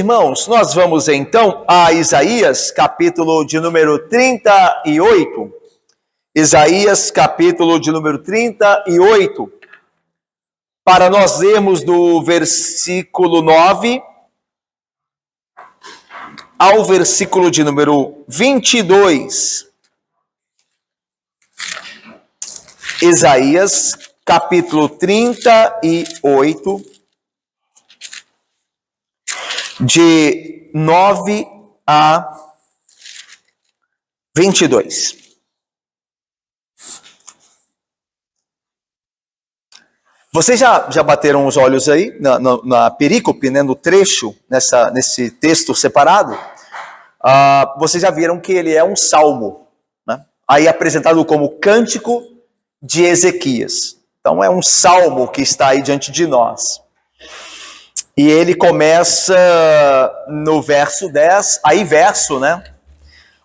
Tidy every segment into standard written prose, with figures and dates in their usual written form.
Irmãos, nós vamos então a Isaías, capítulo de número 38. Isaías, capítulo de número 38. Para nós lermos do versículo 9 ao versículo de número 22. Isaías, capítulo 38, de 9 a 22. Vocês já bateram os olhos aí na perícope, né, no trecho, nesse texto separado? Vocês já viram que ele é um salmo, né? Aí apresentado como cântico de Ezequias. Então é um salmo que está aí diante de nós. E ele começa no verso 10, aí verso, né?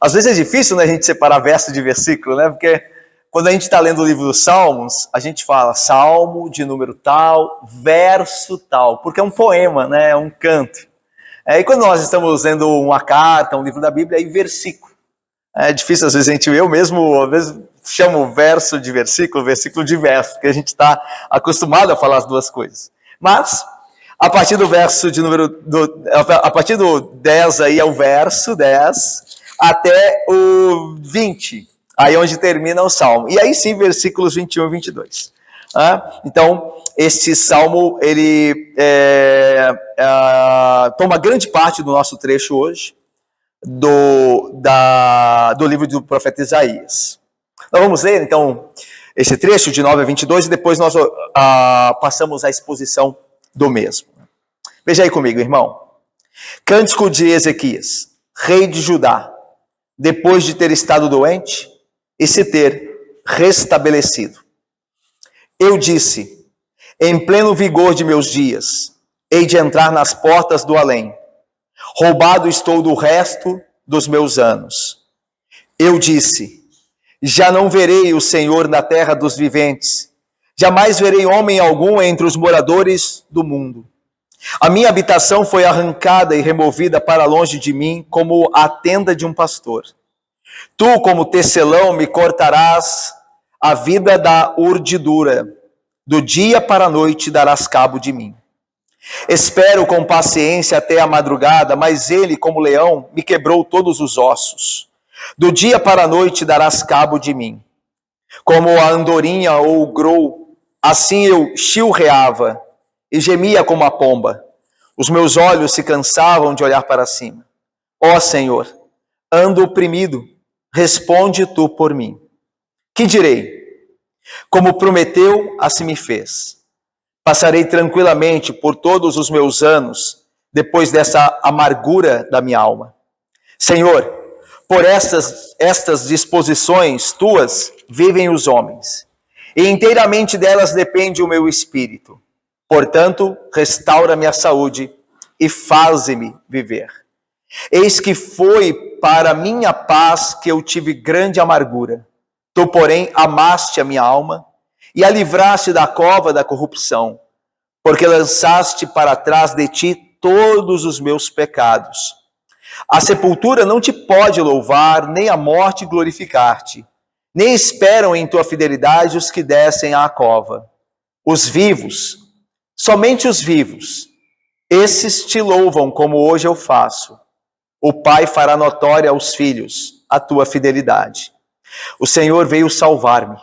Às vezes é difícil, né, a gente separar verso de versículo, né? Porque quando a gente está lendo o livro dos Salmos, a gente fala salmo de número tal, verso tal, porque é um poema, né? É um canto. E quando nós estamos lendo uma carta, um livro da Bíblia, aí versículo. É difícil, às vezes, eu mesmo, às vezes, chamo verso de versículo, versículo de verso, porque a gente está acostumado a falar as duas coisas. Mas a partir do verso de número, a partir do 10 aí é o verso 10, até o 20, aí onde termina o salmo. E aí sim, versículos 21 e 22. Então, este salmo, ele toma grande parte do nosso trecho hoje, do livro do profeta Isaías. Nós vamos ler, então, esse trecho de 9 a 22, e depois nós passamos à exposição do mesmo. Veja aí comigo, irmão. Cântico de Ezequias, rei de Judá, depois de ter estado doente e se ter restabelecido. Eu disse, em pleno vigor de meus dias, hei de entrar nas portas do além. Roubado estou do resto dos meus anos. Eu disse, já não verei o Senhor na terra dos viventes. Jamais verei homem algum entre os moradores do mundo. A minha habitação foi arrancada e removida para longe de mim, como a tenda de um pastor. Tu, como tecelão, me cortarás a vida da urdidura. Do dia para a noite darás cabo de mim. Espero com paciência até a madrugada, mas ele, como leão, me quebrou todos os ossos. Do dia para a noite darás cabo de mim. Como a andorinha ou o grou, assim eu chilreava e gemia como a pomba. Os meus olhos se cansavam de olhar para cima. Ó Senhor, ando oprimido, responde tu por mim. Que direi? Como prometeu, assim me fez. Passarei tranquilamente por todos os meus anos, depois dessa amargura da minha alma. Senhor, por estas disposições tuas vivem os homens, e inteiramente delas depende o meu espírito. Portanto, restaura-me a saúde e faze-me viver. Eis que foi para minha paz que eu tive grande amargura. Tu, porém, amaste a minha alma e a livraste da cova da corrupção, porque lançaste para trás de ti todos os meus pecados. A sepultura não te pode louvar, nem a morte glorificar-te. Nem esperam em tua fidelidade os que descem à cova. Os vivos, somente os vivos, esses te louvam como hoje eu faço. O Pai fará notória aos filhos a tua fidelidade. O Senhor veio salvar-me,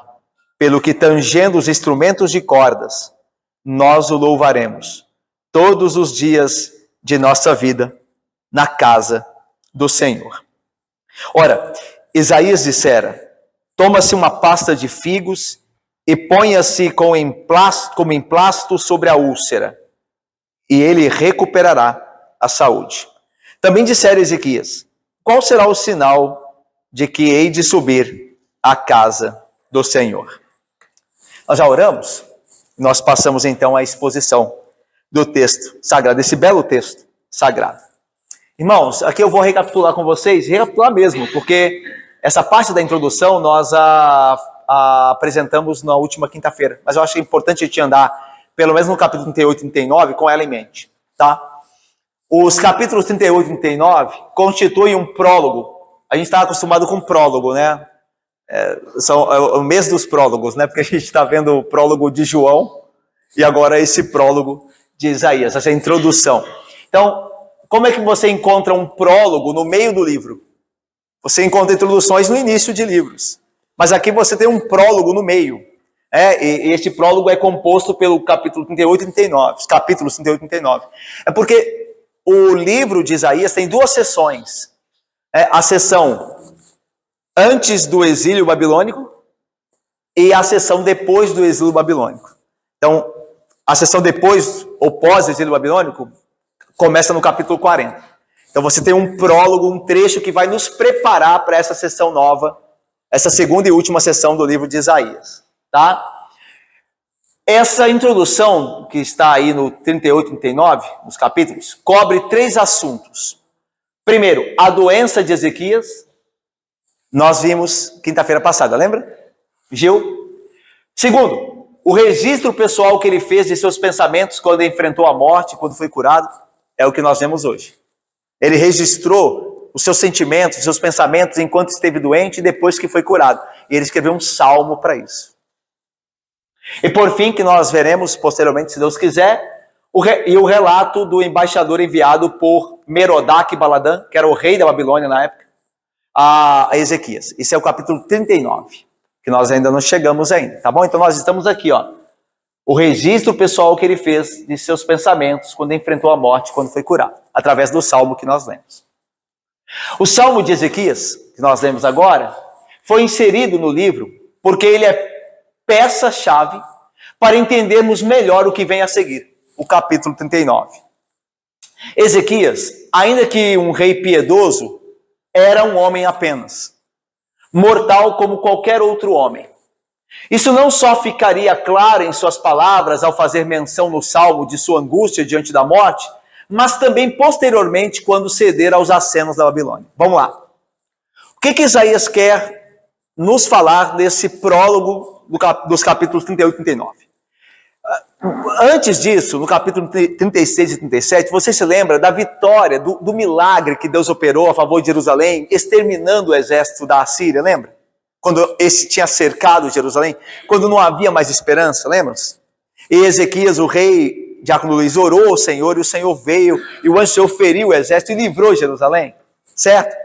pelo que tangendo os instrumentos de cordas, nós o louvaremos todos os dias de nossa vida na casa do Senhor. Ora, Isaías dissera, toma-se uma pasta de figos e ponha-se como emplasto sobre a úlcera, e ele recuperará a saúde. Também dissera Ezequias, qual será o sinal de que hei de subir à casa do Senhor? Nós já oramos? Nós passamos então à exposição do texto sagrado, desse belo texto sagrado. Irmãos, aqui eu vou recapitular com vocês, recapitular mesmo, porque essa parte da introdução nós apresentamos na última quinta-feira, mas eu acho importante a gente andar, pelo menos no capítulo 38 e 39, com ela em mente, tá? Os capítulos 38 e 39 constituem um prólogo. A gente está acostumado com prólogo, né? É o mês dos prólogos, né? Porque a gente está vendo o prólogo de João e agora esse prólogo de Isaías, essa introdução. Então, como é que você encontra um prólogo no meio do livro? Você encontra introduções no início de livros, mas aqui você tem um prólogo no meio. E este prólogo é composto pelo capítulo 38 e 39, os capítulos 38 e 39. É porque o livro de Isaías tem duas sessões. A sessão antes do exílio babilônico e a sessão depois do exílio babilônico. Então, a sessão depois ou pós-exílio babilônico começa no capítulo 40. Então você tem um prólogo, um trecho que vai nos preparar para essa sessão nova, essa segunda e última sessão do livro de Isaías. Tá? Essa introdução, que está aí no 38 e 39, nos capítulos, cobre 3 assuntos. Primeiro, a doença de Ezequias. Nós vimos quinta-feira passada, lembra? Gil? Segundo, o registro pessoal que ele fez de seus pensamentos quando enfrentou a morte, quando foi curado, é o que nós vemos hoje. Ele registrou os seus sentimentos, os seus pensamentos enquanto esteve doente e depois que foi curado. E ele escreveu um salmo para isso. E por fim, que nós veremos posteriormente, se Deus quiser, o relato do embaixador enviado por Merodach-Baladã, que era o rei da Babilônia na época, a Ezequias. Esse é o capítulo 39, que nós ainda não chegamos ainda, tá bom? Então nós estamos aqui, ó. O registro pessoal que ele fez de seus pensamentos quando enfrentou a morte, quando foi curado, através do salmo que nós lemos. O salmo de Ezequias, que nós lemos agora, foi inserido no livro porque ele é peça-chave para entendermos melhor o que vem a seguir, o capítulo 39. Ezequias, ainda que um rei piedoso, era um homem apenas, mortal como qualquer outro homem. Isso não só ficaria claro em suas palavras ao fazer menção no salmo de sua angústia diante da morte, mas também posteriormente quando ceder aos acenos da Babilônia. Vamos lá. O que Isaías quer nos falar desse prólogo dos capítulos 38 e 39? Antes disso, no capítulo 36 e 37, você se lembra da vitória, do milagre que Deus operou a favor de Jerusalém, exterminando o exército da Assíria, lembra? Quando esse tinha cercado Jerusalém, quando não havia mais esperança, lembra-se? E Ezequias, o rei, diácono Luiz, orou ao Senhor, e o Senhor veio, e o anjo do Senhor feriu o exército e livrou Jerusalém, certo?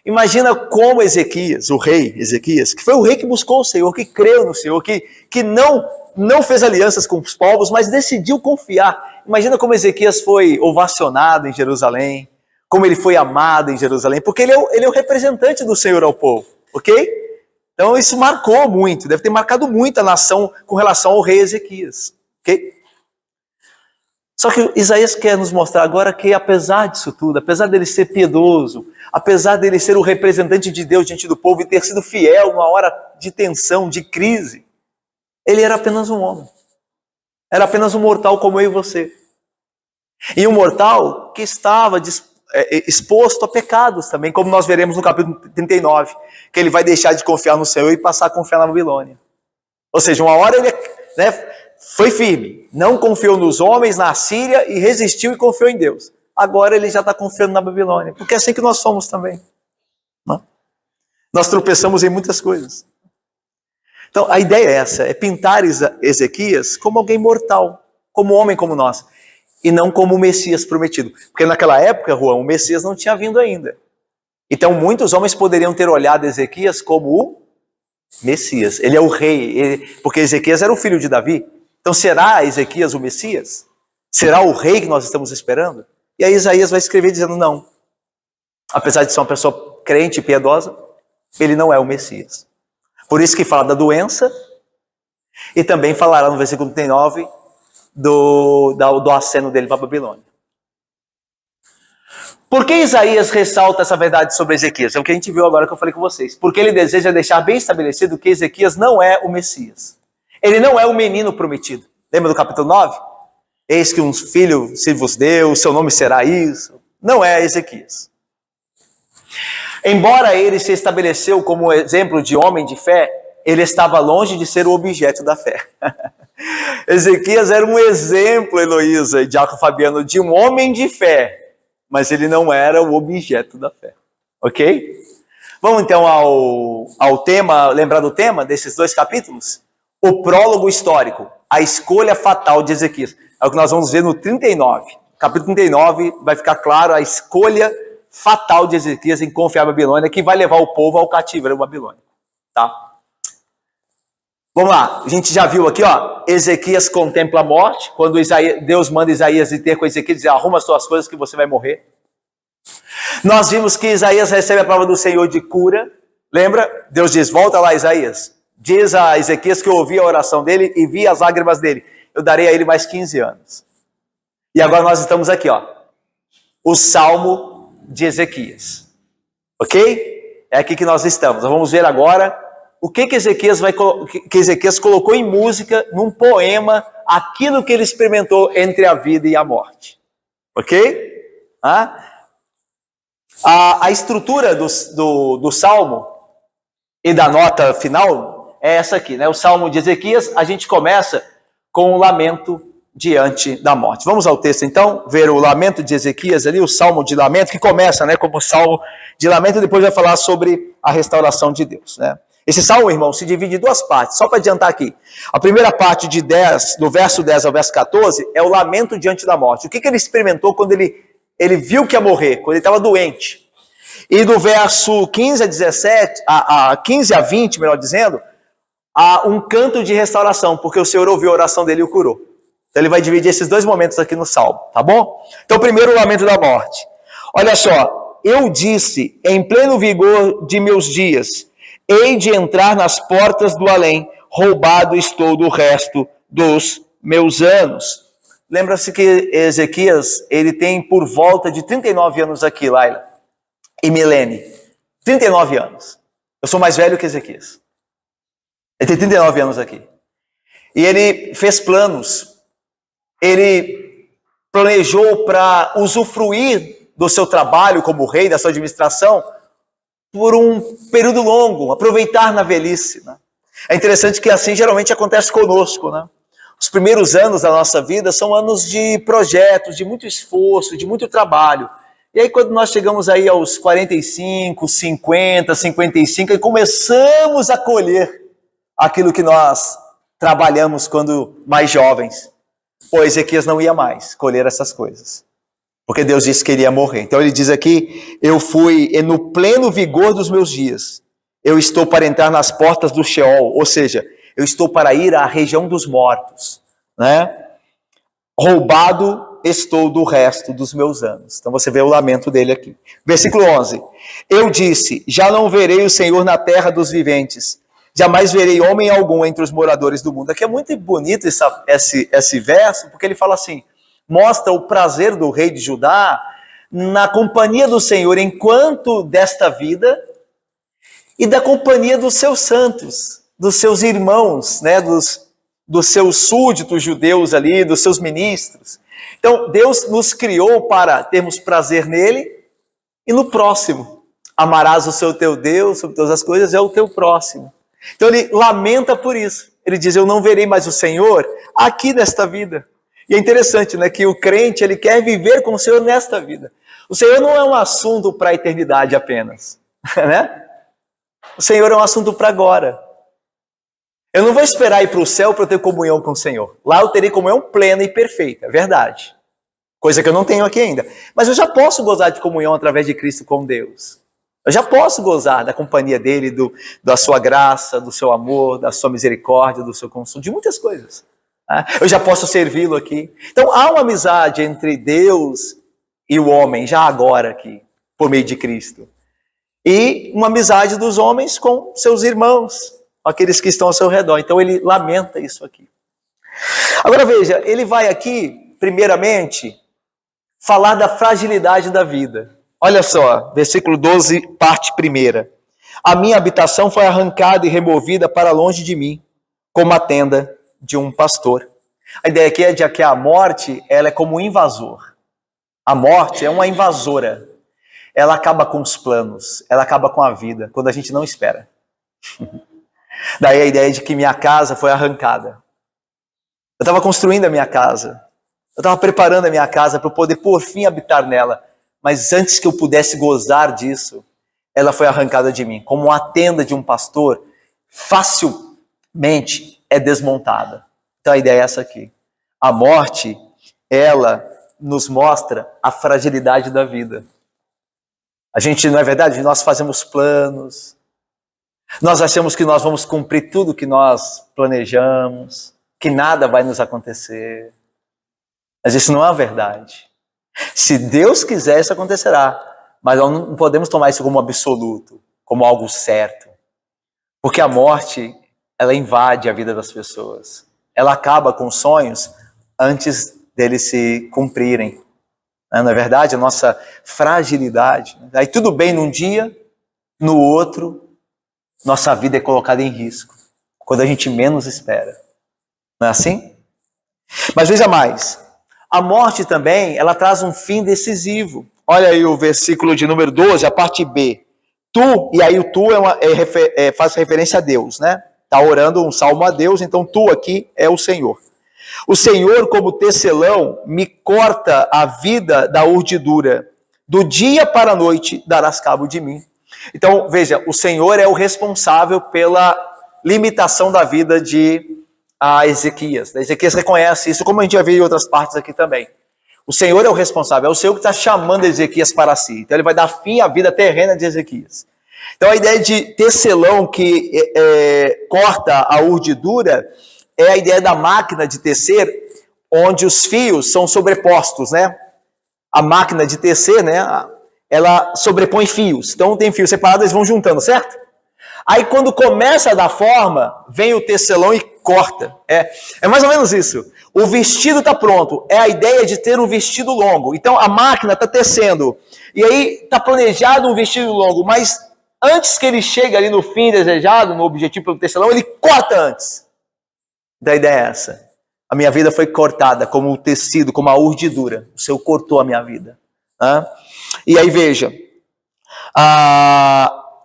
Imagina como Ezequias, o rei Ezequias, que foi o rei que buscou o Senhor, que creu no Senhor, que não fez alianças com os povos, mas decidiu confiar. Imagina como Ezequias foi ovacionado em Jerusalém, como ele foi amado em Jerusalém, porque ele é o representante do Senhor ao povo, ok? Então isso marcou muito, deve ter marcado muito a nação com relação ao rei Ezequias, ok? Só que Isaías quer nos mostrar agora que apesar disso tudo, apesar dele ser piedoso, apesar dele ser o representante de Deus diante do povo e ter sido fiel numa hora de tensão, de crise, ele era apenas um homem. Era apenas um mortal como eu e você. E um mortal que estava exposto a pecados também, como nós veremos no capítulo 39, que ele vai deixar de confiar no Senhor e passar a confiar na Babilônia. Ou seja, uma hora ele foi firme, não confiou nos homens, na Síria, e resistiu e confiou em Deus. Agora ele já está confiando na Babilônia, porque é assim que nós somos também. Não? Nós tropeçamos em muitas coisas. Então a ideia é essa, é pintar Ezequias como alguém mortal, como homem como nós, e não como o Messias prometido. Porque naquela época, Juan, o Messias não tinha vindo ainda. Então muitos homens poderiam ter olhado Ezequias como o Messias. Ele é o rei, porque Ezequias era o filho de Davi. Então será Ezequias o Messias? Será o rei que nós estamos esperando? E aí Isaías vai escrever dizendo não. Apesar de ser uma pessoa crente e piedosa, ele não é o Messias. Por isso que fala da doença, e também falará no versículo 39 do aceno dele para a Babilônia. Por que Isaías ressalta essa verdade sobre Ezequias? É o que a gente viu agora que eu falei com vocês. Porque ele deseja deixar bem estabelecido que Ezequias não é o Messias. Ele não é o menino prometido. Lembra do capítulo 9? Eis que um filho se vos deu, seu nome será isso. Não é Ezequias. Embora ele se estabeleceu como exemplo de homem de fé, ele estava longe de ser o objeto da fé. Ezequias era um exemplo, Heloísa e Diácono Fabiano, de um homem de fé, mas ele não era o objeto da fé. Ok? Vamos então ao tema, lembrar do tema desses 2 capítulos? O prólogo histórico, a escolha fatal de Ezequias. É o que nós vamos ver no 39. Capítulo 39 vai ficar claro a escolha fatal de Ezequias em confiar a Babilônia, que vai levar o povo ao cativeiro babilônico. Tá? Vamos lá, a gente já viu aqui, ó, Ezequias contempla a morte, quando Deus manda Isaías ir ter com Ezequias, dizer, arruma as suas coisas que você vai morrer. Nós vimos que Isaías recebe a palavra do Senhor de cura, lembra? Deus diz, volta lá Isaías, diz a Ezequias que eu ouvi a oração dele e vi as lágrimas dele, eu darei a ele mais 15 anos. E agora nós estamos aqui, ó, o Salmo de Ezequias, ok? É aqui que nós estamos, nós vamos ver agora o que Ezequias colocou em música, num poema, aquilo que ele experimentou entre a vida e a morte. Ok? A estrutura do Salmo e da nota final é essa aqui, né? O Salmo de Ezequias, a gente começa com o lamento diante da morte. Vamos ao texto então, ver o lamento de Ezequias ali, o Salmo de lamento, que começa, né, como Salmo de lamento, e depois vai falar sobre a restauração de Deus, né? Esse salmo, irmão, se divide em 2 partes, só para adiantar aqui. A primeira parte do verso 10 ao verso 14 é o lamento diante da morte. O que ele experimentou quando ele viu que ia morrer, quando ele estava doente. E do verso 15 a 17, 15 a 20, melhor dizendo, há um canto de restauração, porque o Senhor ouviu a oração dele e o curou. Então ele vai dividir esses 2 momentos aqui no salmo, tá bom? Então primeiro o lamento da morte. Olha só, eu disse, em pleno vigor de meus dias, hei de entrar nas portas do além, roubado estou do resto dos meus anos. Lembra-se que Ezequias, ele tem por volta de 39 anos aqui, Laila e Milene. 39 anos. Eu sou mais velho que Ezequias. Ele tem 39 anos aqui. E ele fez planos. Ele planejou para usufruir do seu trabalho como rei, da sua administração, por um período longo, aproveitar na velhice, né? É interessante que assim geralmente acontece conosco, né? Os primeiros anos da nossa vida são anos de projetos, de muito esforço, de muito trabalho. E aí quando nós chegamos aí aos 45, 50, 55, e começamos a colher aquilo que nós trabalhamos quando mais jovens. Pô, Ezequias não ia mais colher essas coisas, porque Deus disse que ele ia morrer. Então ele diz aqui, eu fui no pleno vigor dos meus dias, eu estou para entrar nas portas do Sheol, ou seja, eu estou para ir à região dos mortos, né? Roubado estou do resto dos meus anos. Então você vê o lamento dele aqui. Versículo 11, eu disse, já não verei o Senhor na terra dos viventes, jamais verei homem algum entre os moradores do mundo. Aqui é muito bonito esse verso, porque ele fala assim, mostra o prazer do rei de Judá na companhia do Senhor enquanto desta vida e da companhia dos seus santos, dos seus irmãos, né, dos seus súditos judeus ali, dos seus ministros. Então, Deus nos criou para termos prazer nele e no próximo. Amarás o seu teu Deus sobre todas as coisas, é o teu próximo. Então ele lamenta por isso. Ele diz, eu não verei mais o Senhor aqui nesta vida. E é interessante, né, que o crente, ele quer viver com o Senhor nesta vida. O Senhor não é um assunto para a eternidade apenas, né? O Senhor é um assunto para agora. Eu não vou esperar ir para o céu para ter comunhão com o Senhor. Lá eu terei comunhão plena e perfeita, é verdade. Coisa que eu não tenho aqui ainda. Mas eu já posso gozar de comunhão através de Cristo com Deus. Eu já posso gozar da companhia dele, da sua graça, do seu amor, da sua misericórdia, do seu consolo, de muitas coisas. Eu já posso servi-lo aqui. Então há uma amizade entre Deus e o homem, já agora aqui, por meio de Cristo. E uma amizade dos homens com seus irmãos, aqueles que estão ao seu redor. Então ele lamenta isso aqui. Agora veja, ele vai aqui, primeiramente, falar da fragilidade da vida. Olha só, versículo 12, parte 1. A minha habitação foi arrancada e removida para longe de mim, como a tenda de um pastor. A ideia aqui é de que a morte, ela é como um invasor. A morte é uma invasora. Ela acaba com os planos, ela acaba com a vida, quando a gente não espera. Daí a ideia de que minha casa foi arrancada. Eu estava construindo a minha casa. Eu estava preparando a minha casa para poder, por fim, habitar nela. mas antes que eu pudesse gozar disso, ela foi arrancada de mim. Como a tenda de um pastor, facilmente é desmontada. Então a ideia é essa aqui. A morte, ela nos mostra a fragilidade da vida. A gente, não é verdade? Nós fazemos planos, nós achamos que nós vamos cumprir tudo que nós planejamos, que nada vai nos acontecer. Mas isso não é a verdade. Se Deus quiser, isso acontecerá. Mas nós não podemos tomar isso como absoluto, como algo certo. Porque a morte, ela invade a vida das pessoas. Ela acaba com os sonhos antes deles se cumprirem. Não é verdade? A nossa fragilidade. Aí tudo bem num dia, no outro, nossa vida é colocada em risco. Quando a gente menos espera. Não é assim? Mas veja mais. A morte também, ela traz um fim decisivo. Olha aí o versículo de número 12, a parte B. Tu, e aí o tu faz referência a Deus, né? Está orando um salmo a Deus, então tu aqui é o Senhor. O Senhor, como tecelão, me corta a vida da urdidura. Do dia para a noite darás cabo de mim. Então, veja, o Senhor é o responsável pela limitação da vida de Ezequias. Ezequias reconhece isso, como a gente já viu em outras partes aqui também. O Senhor é o responsável, é o Senhor que está chamando Ezequias para si. Então ele vai dar fim à vida terrena de Ezequias. Então a ideia de tecelão que corta a urdidura é a ideia da máquina de tecer, onde os fios são sobrepostos, né? A máquina de tecer, né? Ela sobrepõe fios. Então tem fios separados, eles vão juntando, certo? Aí quando começa a dar forma, vem o tecelão e corta. É mais ou menos isso. O vestido está pronto. É a ideia de ter um vestido longo. Então a máquina está tecendo. E aí está planejado um vestido longo. Mas antes que ele chegue ali no fim desejado, no objetivo pelo tecelão, ele corta antes. Da ideia é essa. A minha vida foi cortada como o tecido, como a urdidura. O Senhor cortou a minha vida. E aí veja.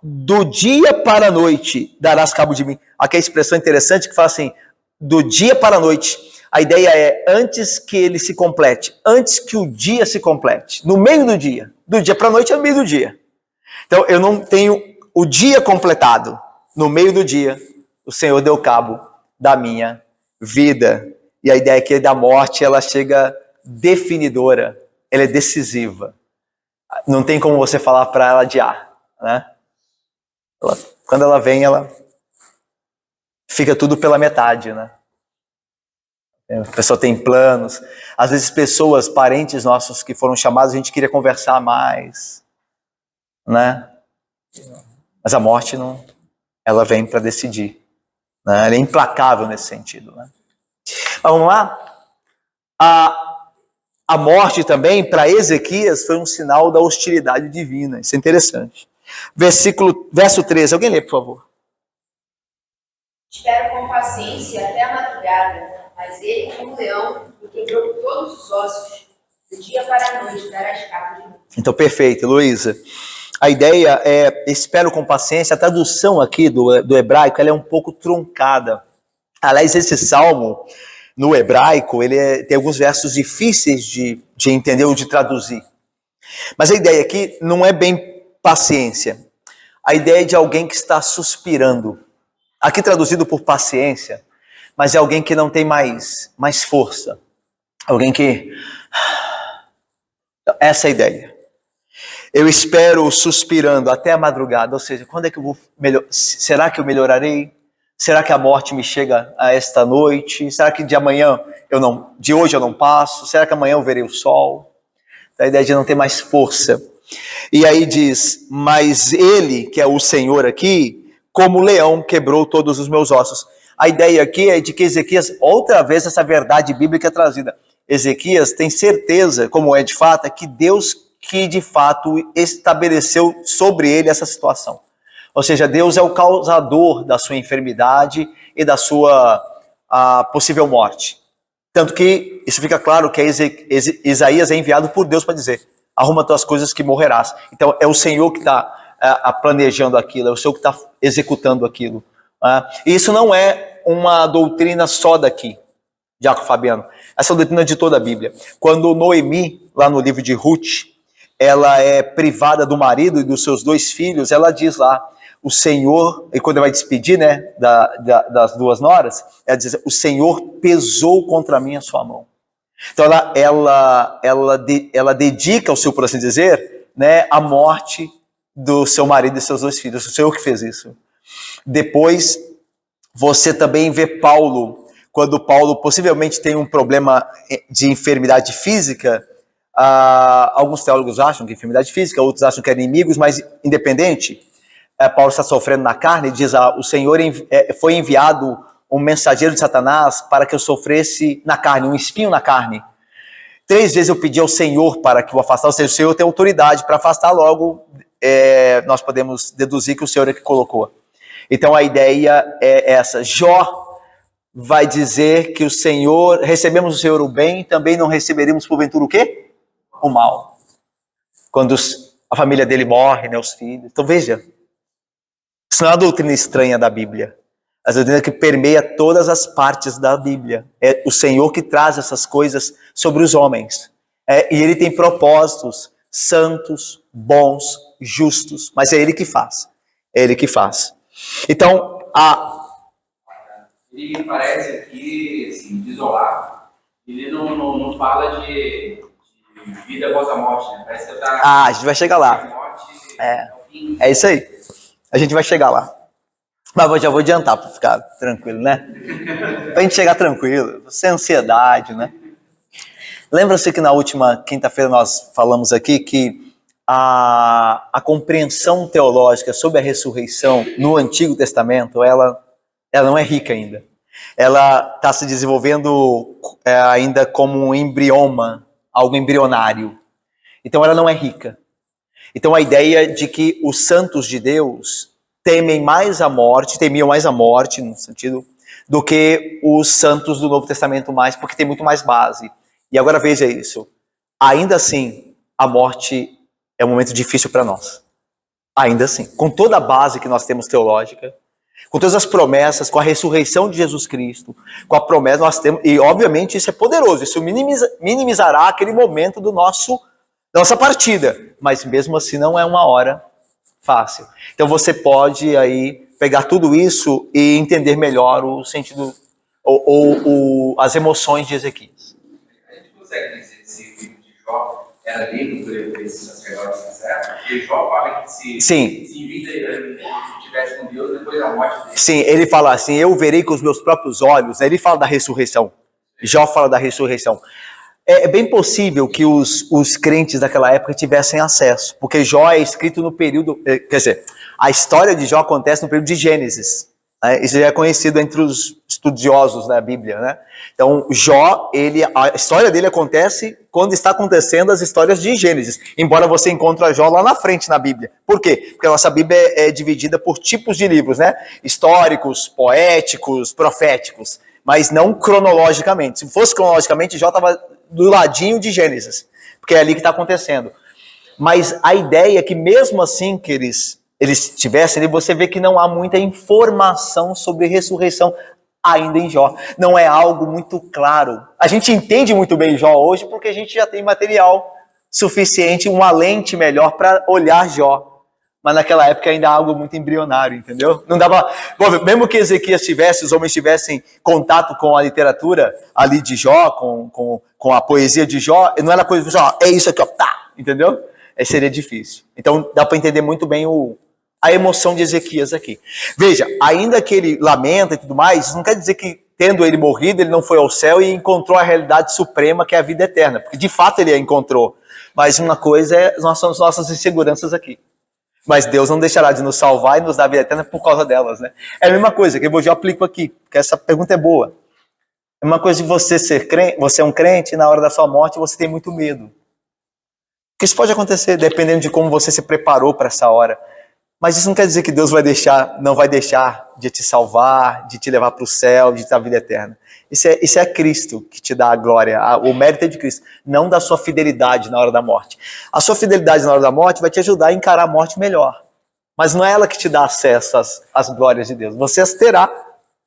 Do dia para a noite darás cabo de mim. Aqui a expressão interessante que fala assim, do dia para a noite. A ideia é antes que ele se complete, antes que o dia se complete, no meio do dia para a noite é no meio do dia. Então eu não tenho o dia completado, no meio do dia o Senhor deu cabo da minha vida. E a ideia é que da morte ela chega definidora, ela é decisiva. Não tem como você falar para ela adiar, né? Quando ela vem, ela fica tudo pela metade, né? A pessoa tem planos. Às vezes pessoas, parentes nossos que foram chamados, a gente queria conversar mais, né? Mas a morte não, ela vem para decidir, né? Ela é implacável nesse sentido, né? Mas vamos lá? A morte também, para Ezequias, foi um sinal da hostilidade divina. Isso é interessante. Verso 13. Alguém lê, por favor. Espero com paciência até a madrugada, mas ele, como leão, me quebrou todos os ossos. Do dia para a noite darás cabo de mim. Então, perfeito, Heloísa. A ideia é, espero com paciência. A tradução aqui do hebraico, ela é um pouco truncada. Aliás, esse salmo, no hebraico, ele tem alguns versos difíceis de entender ou de traduzir. Mas a ideia aqui não é bem paciência. A ideia é de alguém que está suspirando. Aqui traduzido por paciência, mas é alguém que não tem mais força. Alguém que... Essa é a ideia. Eu espero suspirando até a madrugada, ou seja, quando é que eu vou será que eu melhorarei? Será que a morte me chega a esta noite? Será que de hoje eu não passo? Será que amanhã eu verei o sol? A ideia de não ter mais força. E aí diz, mas ele, que é o Senhor aqui, como leão, quebrou todos os meus ossos. A ideia aqui é de que Ezequias, outra vez essa verdade bíblica é trazida. Ezequias tem certeza, como é de fato, que Deus que de fato estabeleceu sobre ele essa situação. Ou seja, Deus é o causador da sua enfermidade e da sua possível morte. Tanto que isso fica claro que Isaías é enviado por Deus para dizer, arruma tuas coisas que morrerás. Então é o Senhor que está planejando aquilo, é o Senhor que está executando aquilo. E isso não é uma doutrina só daqui, Jaco Fabiano. Essa é a doutrina de toda a Bíblia. Quando Noemi, lá no livro de Ruth, ela é privada do marido e dos seus 2 filhos, ela diz lá, o Senhor, e quando ela vai despedir, né, das 2 noras, ela diz, o Senhor pesou contra mim a sua mão. Então ela dedica o seu, por assim dizer, né, a morte do seu marido e seus 2 filhos. O Senhor que fez isso. Depois, você também vê Paulo, quando Paulo possivelmente tem um problema de enfermidade física. Alguns teólogos acham que é enfermidade física, outros acham que é inimigos, mas independente, Paulo está sofrendo na carne, diz, o Senhor foi enviado um mensageiro de Satanás para que eu sofresse na carne, um espinho na carne. 3 vezes eu pedi ao Senhor para que o afastasse, ou seja, o Senhor tem autoridade para afastar, logo nós podemos deduzir que o Senhor é que colocou. Então a ideia é essa. Jó vai dizer que recebemos do Senhor o bem, também não receberemos porventura o quê? O mal. Quando a família dele morre, né, os filhos. Então veja, isso não é uma doutrina estranha da Bíblia. A doutrina que permeia todas as partes da Bíblia. É o Senhor que traz essas coisas sobre os homens. E Ele tem propósitos santos, bons, justos, mas é Ele que faz. É Ele que faz. Então, Ele parece aqui, assim, isolado. Ele não fala de vida após a morte, né? Parece que está... a gente vai chegar lá. É isso aí. A gente vai chegar lá. Mas eu já vou adiantar para ficar tranquilo, né? Para a gente chegar tranquilo, sem ansiedade, né? Lembra-se que na última quinta-feira nós falamos aqui que a compreensão teológica sobre a ressurreição no Antigo Testamento, ela não é rica ainda. Ela está se desenvolvendo ainda como um embrioma, algo embrionário. Então ela não é rica. Então a ideia de que os santos de Deus temiam mais a morte, no sentido, do que os santos do Novo Testamento mais, porque tem muito mais base. E agora veja isso. Ainda assim, a morte é um momento difícil para nós. Ainda assim. Com toda a base que nós temos teológica, com todas as promessas, com a ressurreição de Jesus Cristo, com a promessa nós temos, e obviamente isso é poderoso, isso minimizará aquele momento da nossa partida, mas mesmo assim não é uma hora fácil. Então você pode aí pegar tudo isso e entender melhor o sentido, ou as emoções de Ezequias. A gente consegue dizer se o livro de Jó era lido por esses sacerdotes sinceros? Porque Jó fala que se em vida ele estivesse com Deus depois da morte dele. Sim, ele fala assim, eu verei com os meus próprios olhos. Ele fala da ressurreição. Jó fala da ressurreição. É bem possível que os crentes daquela época tivessem acesso, porque Jó é escrito no período, quer dizer, a história de Jó acontece no período de Gênesis. Né? Isso já é conhecido entre os estudiosos da Bíblia, né? Então, Jó, a história dele acontece quando está acontecendo as histórias de Gênesis, embora você encontre Jó lá na frente na Bíblia. Por quê? Porque a nossa Bíblia é dividida por tipos de livros, né? Históricos, poéticos, proféticos, mas não cronologicamente. Se fosse cronologicamente, Jó estava do ladinho de Gênesis, porque é ali que está acontecendo. Mas a ideia é que mesmo assim que eles tivessem ali, você vê que não há muita informação sobre ressurreição ainda em Jó. Não é algo muito claro. A gente entende muito bem Jó hoje porque a gente já tem material suficiente, uma lente melhor para olhar Jó. Mas naquela época ainda é algo muito embrionário, entendeu? Não dava. Bom, mesmo que Ezequias os homens tivessem contato com a literatura ali de Jó, com a poesia de Jó, não era coisa de Jó, é isso aqui, ó, tá, entendeu? Seria difícil. Então dá para entender muito bem a emoção de Ezequias aqui. Veja, ainda que ele lamenta e tudo mais, isso não quer dizer que, tendo ele morrido, ele não foi ao céu e encontrou a realidade suprema, que é a vida eterna. Porque de fato ele a encontrou. Mas uma coisa são as nossas inseguranças aqui. Mas Deus não deixará de nos salvar e nos dar a vida eterna por causa delas, né? É a mesma coisa que eu aplico aqui, porque essa pergunta é boa. É uma coisa de você ser crente, você é um crente e na hora da sua morte você tem muito medo. Porque isso pode acontecer, dependendo de como você se preparou para essa hora. Mas isso não quer dizer que Deus não vai deixar de te salvar, de te levar para o céu, de te dar a vida eterna. Isso é Cristo que te dá a glória, o mérito é de Cristo, não da sua fidelidade na hora da morte. A sua fidelidade na hora da morte vai te ajudar a encarar a morte melhor. Mas não é ela que te dá acesso às glórias de Deus. Você as terá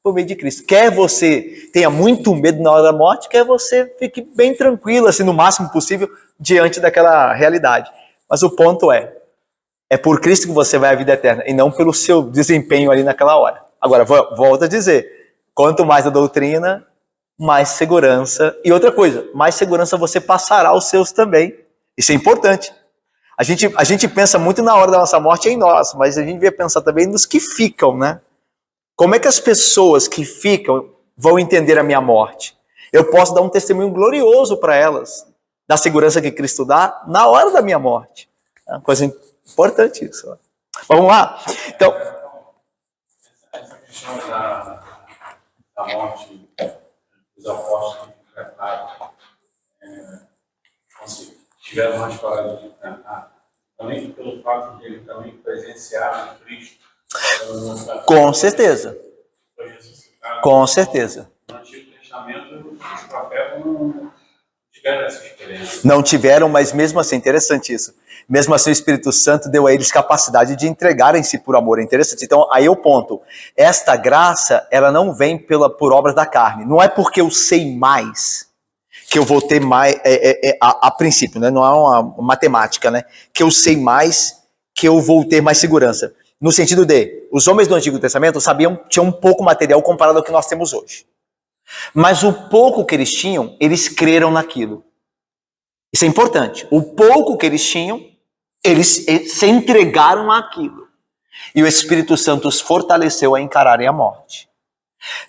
por meio de Cristo. Quer você tenha muito medo na hora da morte, quer você fique bem tranquilo, assim, no máximo possível, diante daquela realidade. Mas o ponto é por Cristo que você vai à vida eterna, e não pelo seu desempenho ali naquela hora. Agora, volto a dizer, quanto mais a doutrina, mais segurança. E outra coisa, mais segurança você passará aos seus também. Isso é importante. A gente pensa muito na hora da nossa morte em nós, mas a gente devia pensar também nos que ficam, né? Como é que as pessoas que ficam vão entender a minha morte? Eu posso dar um testemunho glorioso para elas, da segurança que Cristo dá na hora da minha morte. É uma coisa importante isso. Vamos lá? Então, essa questão da morte dos apóstolos que enfrentaram, tiveram mais coragem de enfrentar, também pelo fato de ele também presenciar o Cristo. Com certeza. Foi ressuscitado. Com certeza. No Antigo Testamento, os profetas não tiveram essa experiência. Não tiveram, mas mesmo assim, interessante isso. Mesmo assim, o Espírito Santo deu a eles capacidade de entregarem-se por amor. É interessante. Então, aí é o ponto. Esta graça, ela não vem por obras da carne. Não é porque eu sei mais que eu vou ter mais, a princípio, né? Não é uma matemática, né? Que eu sei mais, que eu vou ter mais segurança. No sentido de, os homens do Antigo Testamento tinham um pouco material comparado ao que nós temos hoje. Mas o pouco que eles tinham, eles creram naquilo. Isso é importante. O pouco que eles tinham, eles se entregaram àquilo. E o Espírito Santo os fortaleceu a encararem a morte.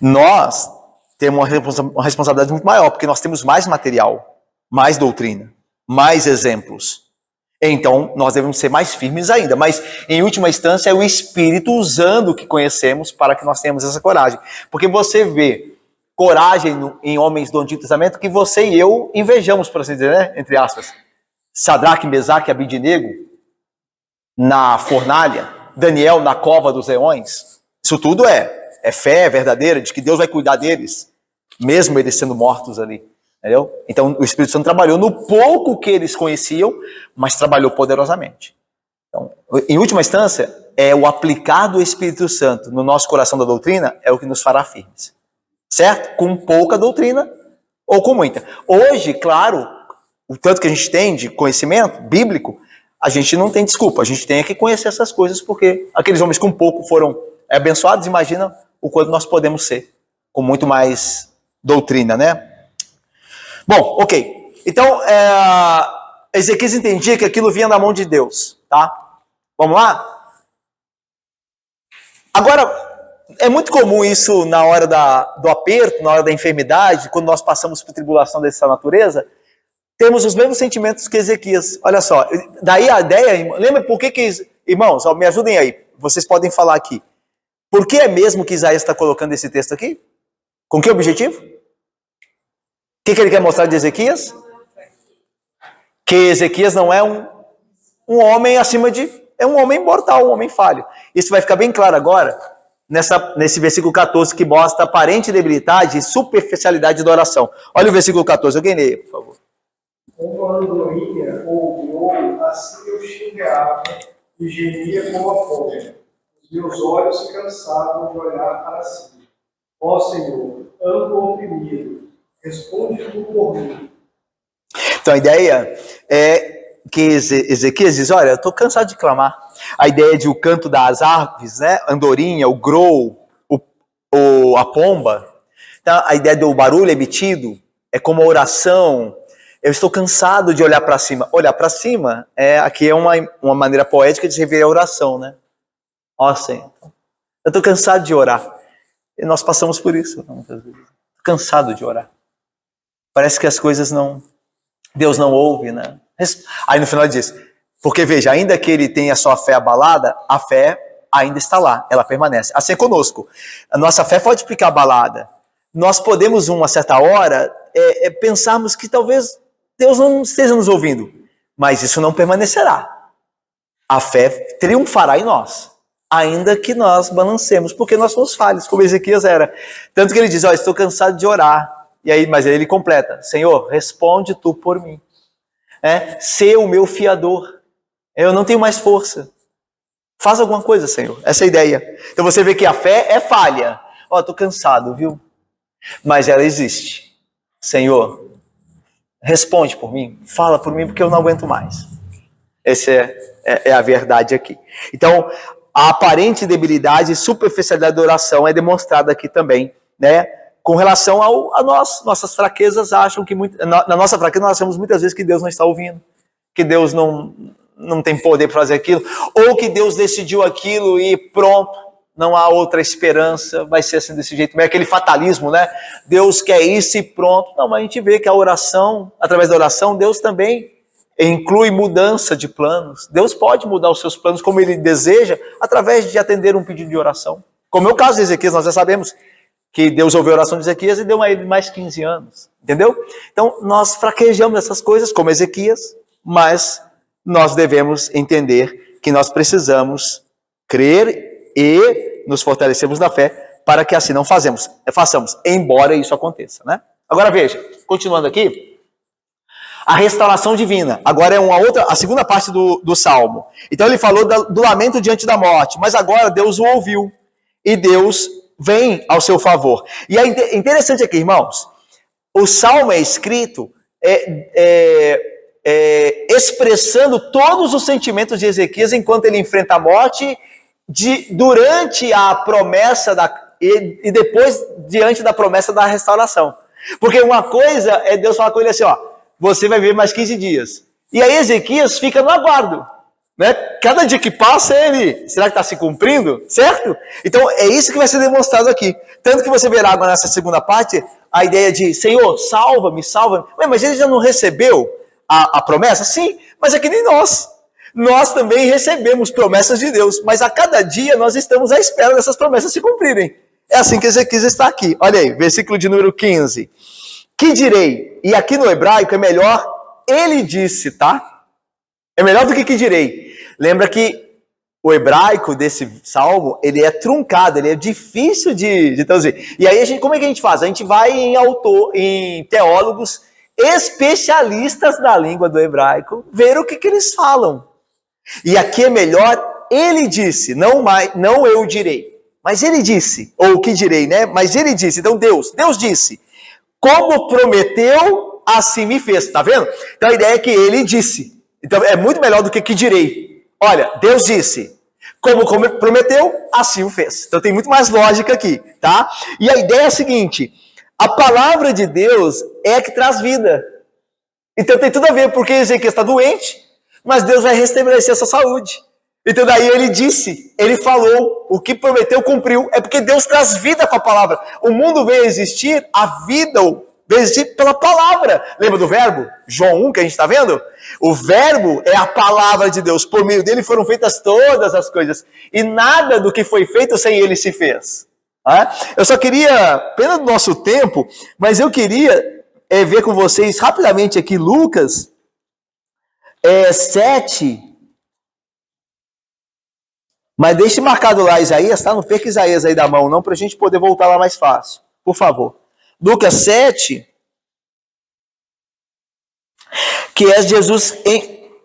Nós temos uma responsabilidade muito maior, porque nós temos mais material, mais doutrina, mais exemplos. Então, nós devemos ser mais firmes ainda. Mas, em última instância, é o Espírito usando o que conhecemos para que nós tenhamos essa coragem. Porque você vê coragem em homens do Antigo Testamento que você e eu invejamos, por assim dizer, né? Entre aspas. Sadraque, Mesaque e Abidnego na fornalha, Daniel na cova dos leões. Isso tudo é fé verdadeira de que Deus vai cuidar deles, mesmo eles sendo mortos ali. Entendeu? Então, o Espírito Santo trabalhou no pouco que eles conheciam, mas trabalhou poderosamente. Então, em última instância, é o aplicar do Espírito Santo no nosso coração da doutrina é o que nos fará firmes. Certo? Com pouca doutrina ou com muita. Hoje, claro, o tanto que a gente tem de conhecimento bíblico, a gente não tem desculpa. A gente tem que conhecer essas coisas, porque aqueles homens com pouco foram abençoados. Imagina o quanto nós podemos ser, com muito mais doutrina, né? Bom, ok. Então, Ezequias entendia que aquilo vinha da mão de Deus, tá? Vamos lá? Agora, é muito comum isso na hora do aperto, na hora da enfermidade, quando nós passamos por tribulação dessa natureza, temos os mesmos sentimentos que Ezequias. Olha só, daí a ideia, lembra por que irmãos, me ajudem aí, vocês podem falar aqui. Por que é mesmo que Isaías está colocando esse texto aqui? Com que objetivo? O que ele quer mostrar de Ezequias? Que Ezequias não é um homem acima de... É um homem mortal, um homem falho. Isso vai ficar bem claro agora, nesse versículo 14, que mostra aparente debilidade e superficialidade da oração. Olha o versículo 14, alguém lê, por favor. Como a andorinha ou assim eu xingava e gemia como a fome. Os meus olhos cansavam de olhar para si. Ó Senhor, ando oprimido. Responde tu por mim. Então a ideia é que Ezequias diz, olha, eu estou cansado de clamar. A ideia de o canto das aves, né? Andorinha, o grou, a pomba. Então, a ideia do barulho emitido é como a oração. Eu estou cansado de olhar para cima. Olhar para cima aqui é uma maneira poética de se referir à oração, né? Ó Senhor, eu estou cansado de orar. E nós passamos por isso muitas vezes. Estou cansado de orar. Parece que as coisas Deus não ouve, né? Aí no final diz, porque veja, ainda que ele tenha sua fé abalada, a fé ainda está lá, ela permanece. Assim é conosco. A nossa fé pode ficar abalada. Nós podemos, uma certa hora, pensarmos que talvez Deus não esteja nos ouvindo, mas isso não permanecerá. A fé triunfará em nós, ainda que nós balancemos, porque nós somos falhos, como Ezequias era. Tanto que ele diz, estou cansado de orar. Mas aí ele completa, Senhor, responde tu por mim. Sê o meu fiador. Eu não tenho mais força. Faz alguma coisa, Senhor. Essa é a ideia. Então você vê que a fé é falha. Estou cansado, viu? Mas ela existe. Senhor, responde por mim. Fala por mim, porque eu não aguento mais. Essa é a verdade aqui. Então, a aparente debilidade e superficialidade da oração é demonstrada aqui também, né? Com relação a nós, nossas fraquezas acham que na nossa fraqueza nós achamos muitas vezes que Deus não está ouvindo, que Deus não tem poder para fazer aquilo, ou que Deus decidiu aquilo e pronto, não há outra esperança, vai ser assim desse jeito, meio aquele fatalismo, né? Deus quer isso e pronto. Não, mas a gente vê que a oração, através da oração, Deus também inclui mudança de planos. Deus pode mudar os seus planos como Ele deseja, através de atender um pedido de oração. Como é o caso de Ezequias, nós já sabemos que Deus ouviu a oração de Ezequias e deu a ele mais 15 anos, entendeu? Então, nós fraquejamos essas coisas, como Ezequias, mas nós devemos entender que nós precisamos crer e nos fortalecemos na fé para que assim não façamos, embora isso aconteça, né? Agora veja, continuando aqui, a restauração divina. Agora é a segunda parte do Salmo. Então ele falou do lamento diante da morte, mas agora Deus o ouviu e Deus vem ao seu favor. E é interessante aqui, irmãos, o Salmo é escrito expressando todos os sentimentos de Ezequias enquanto ele enfrenta a morte, durante a promessa e depois diante da promessa da restauração. Porque uma coisa é Deus falar com ele assim, ó, você vai viver mais 15 dias. E aí Ezequias fica no aguardo, né? Cada dia que passa será que está se cumprindo? Certo? Então é isso que vai ser demonstrado aqui. Tanto que você verá agora nessa segunda parte a ideia de, Senhor, salva-me, salva-me. Mas ele já não recebeu a promessa? Sim, mas é que nem nós. Nós também recebemos promessas de Deus, mas a cada dia nós estamos à espera dessas promessas se cumprirem. É assim que Ezequias está aqui. Olha aí, versículo de número 15. Que direi? E aqui no hebraico é melhor, ele disse, tá? É melhor do que direi. Lembra que o hebraico desse salmo, ele é truncado, ele é difícil de traduzir. E aí, como é que a gente faz? A gente vai em teólogos especialistas da língua do hebraico, ver o que eles falam. E aqui é melhor, ele disse, não eu direi, mas ele disse, ou o que direi, né? Mas ele disse, então Deus disse, como prometeu, assim me fez, tá vendo? Então a ideia é que ele disse, então é muito melhor do que direi. Olha, Deus disse, como prometeu, assim o fez. Então tem muito mais lógica aqui, tá? E a ideia é a seguinte, a palavra de Deus é a que traz vida. Então tem tudo a ver, porque Ezequias está doente, mas Deus vai restabelecer a sua saúde. Então daí ele disse, ele falou, o que prometeu cumpriu. É porque Deus traz vida com a palavra. O mundo veio existir, a vida veio existir pela palavra. Lembra do verbo? João 1, que a gente está vendo? O verbo é a palavra de Deus. Por meio dele foram feitas todas as coisas. E nada do que foi feito sem ele se fez. Eu só queria, pena do nosso tempo, mas eu queria ver com vocês rapidamente aqui Lucas 7, mas deixe marcado lá Isaías, tá? Não perca Isaías aí da mão, não, para a gente poder voltar lá mais fácil, por favor. Lucas 7, que é Jesus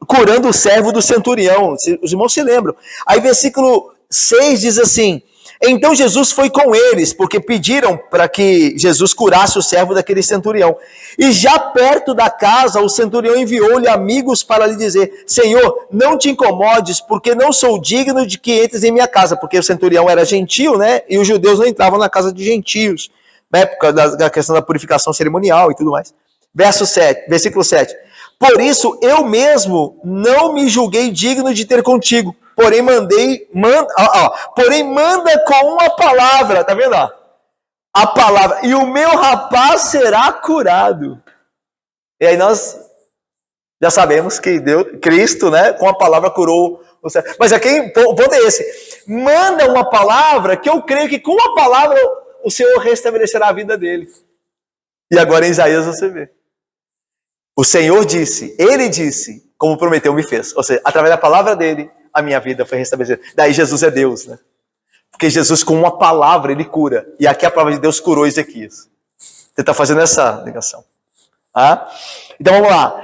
curando o servo do centurião, os irmãos se lembram. Aí versículo 6 diz assim, então Jesus foi com eles, porque pediram para que Jesus curasse o servo daquele centurião. E já perto da casa, o centurião enviou-lhe amigos para lhe dizer, Senhor, não te incomodes, porque não sou digno de que entres em minha casa. Porque o centurião era gentio, né? E os judeus não entravam na casa de gentios, na época da questão da purificação cerimonial e tudo mais. Versículo 7. Por isso, eu mesmo não me julguei digno de ter contigo. Porém, manda com uma palavra, tá vendo? A palavra, e o meu rapaz será curado. E aí nós já sabemos que Cristo, né, com a palavra curou o servo. Mas aqui o ponto é esse: manda uma palavra que eu creio que com a palavra o Senhor restabelecerá a vida dele. E agora em Isaías você vê. O Senhor disse, ele disse, como prometeu me fez. Ou seja, através da palavra dele, a minha vida foi restabelecida. Daí Jesus é Deus, né? Porque Jesus com uma palavra ele cura. E aqui a palavra de Deus curou Ezequias. Você está fazendo essa ligação. Então vamos lá.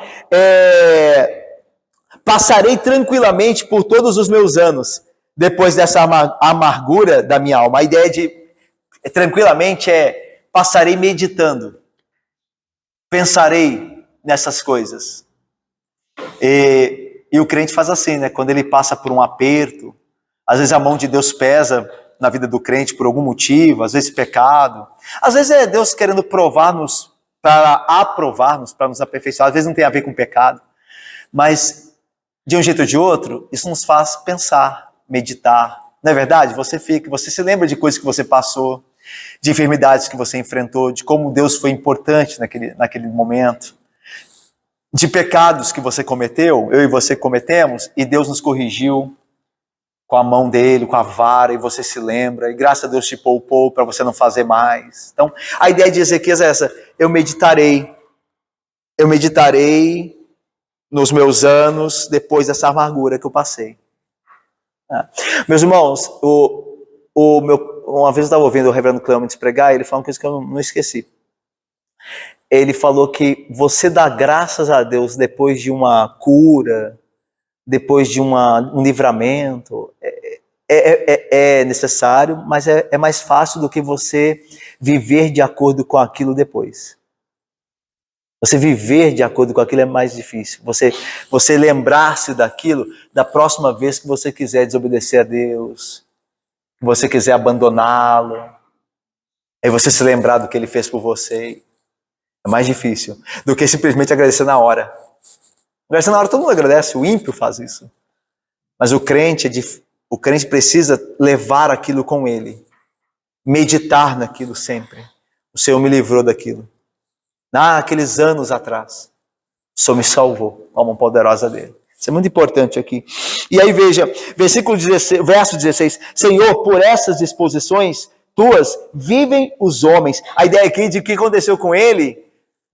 Passarei tranquilamente por todos os meus anos, depois dessa amargura da minha alma. A ideia de tranquilamente passarei meditando. Pensarei nessas coisas. E E o crente faz assim, né? Quando ele passa por um aperto, às vezes a mão de Deus pesa na vida do crente por algum motivo, às vezes pecado. Às vezes é Deus querendo provar-nos, para aprovar-nos, para nos aperfeiçoar. Às vezes não tem a ver com pecado. Mas, de um jeito ou de outro, isso nos faz pensar, meditar. Não é verdade? Você se lembra de coisas que você passou, de enfermidades que você enfrentou, de como Deus foi importante naquele momento, de pecados que você cometeu, eu e você cometemos, e Deus nos corrigiu com a mão dele, com a vara, e você se lembra, e graças a Deus te poupou para você não fazer mais. Então, a ideia de Ezequias é essa: eu meditarei nos meus anos depois dessa amargura que eu passei. Meus irmãos, uma vez eu estava ouvindo o reverendo Clements pregar, e ele falou uma coisa que eu não esqueci. Ele falou que você dá graças a Deus depois de uma cura, depois de um livramento, é necessário, mas é mais fácil do que você viver de acordo com aquilo depois. Você viver de acordo com aquilo é mais difícil. Você lembrar-se daquilo da próxima vez que você quiser desobedecer a Deus, que você quiser abandoná-lo, aí você se lembrar do que ele fez por você. É mais difícil do que simplesmente agradecer na hora. Agradecer na hora todo mundo agradece, o ímpio faz isso. Mas o crente precisa levar aquilo com ele, meditar naquilo sempre. O Senhor me livrou daquilo. Naqueles anos atrás, o Senhor me salvou com a mão poderosa dele. Isso é muito importante aqui. E aí veja, verso 16. Senhor, por essas disposições tuas, vivem os homens. A ideia aqui de que aconteceu com ele,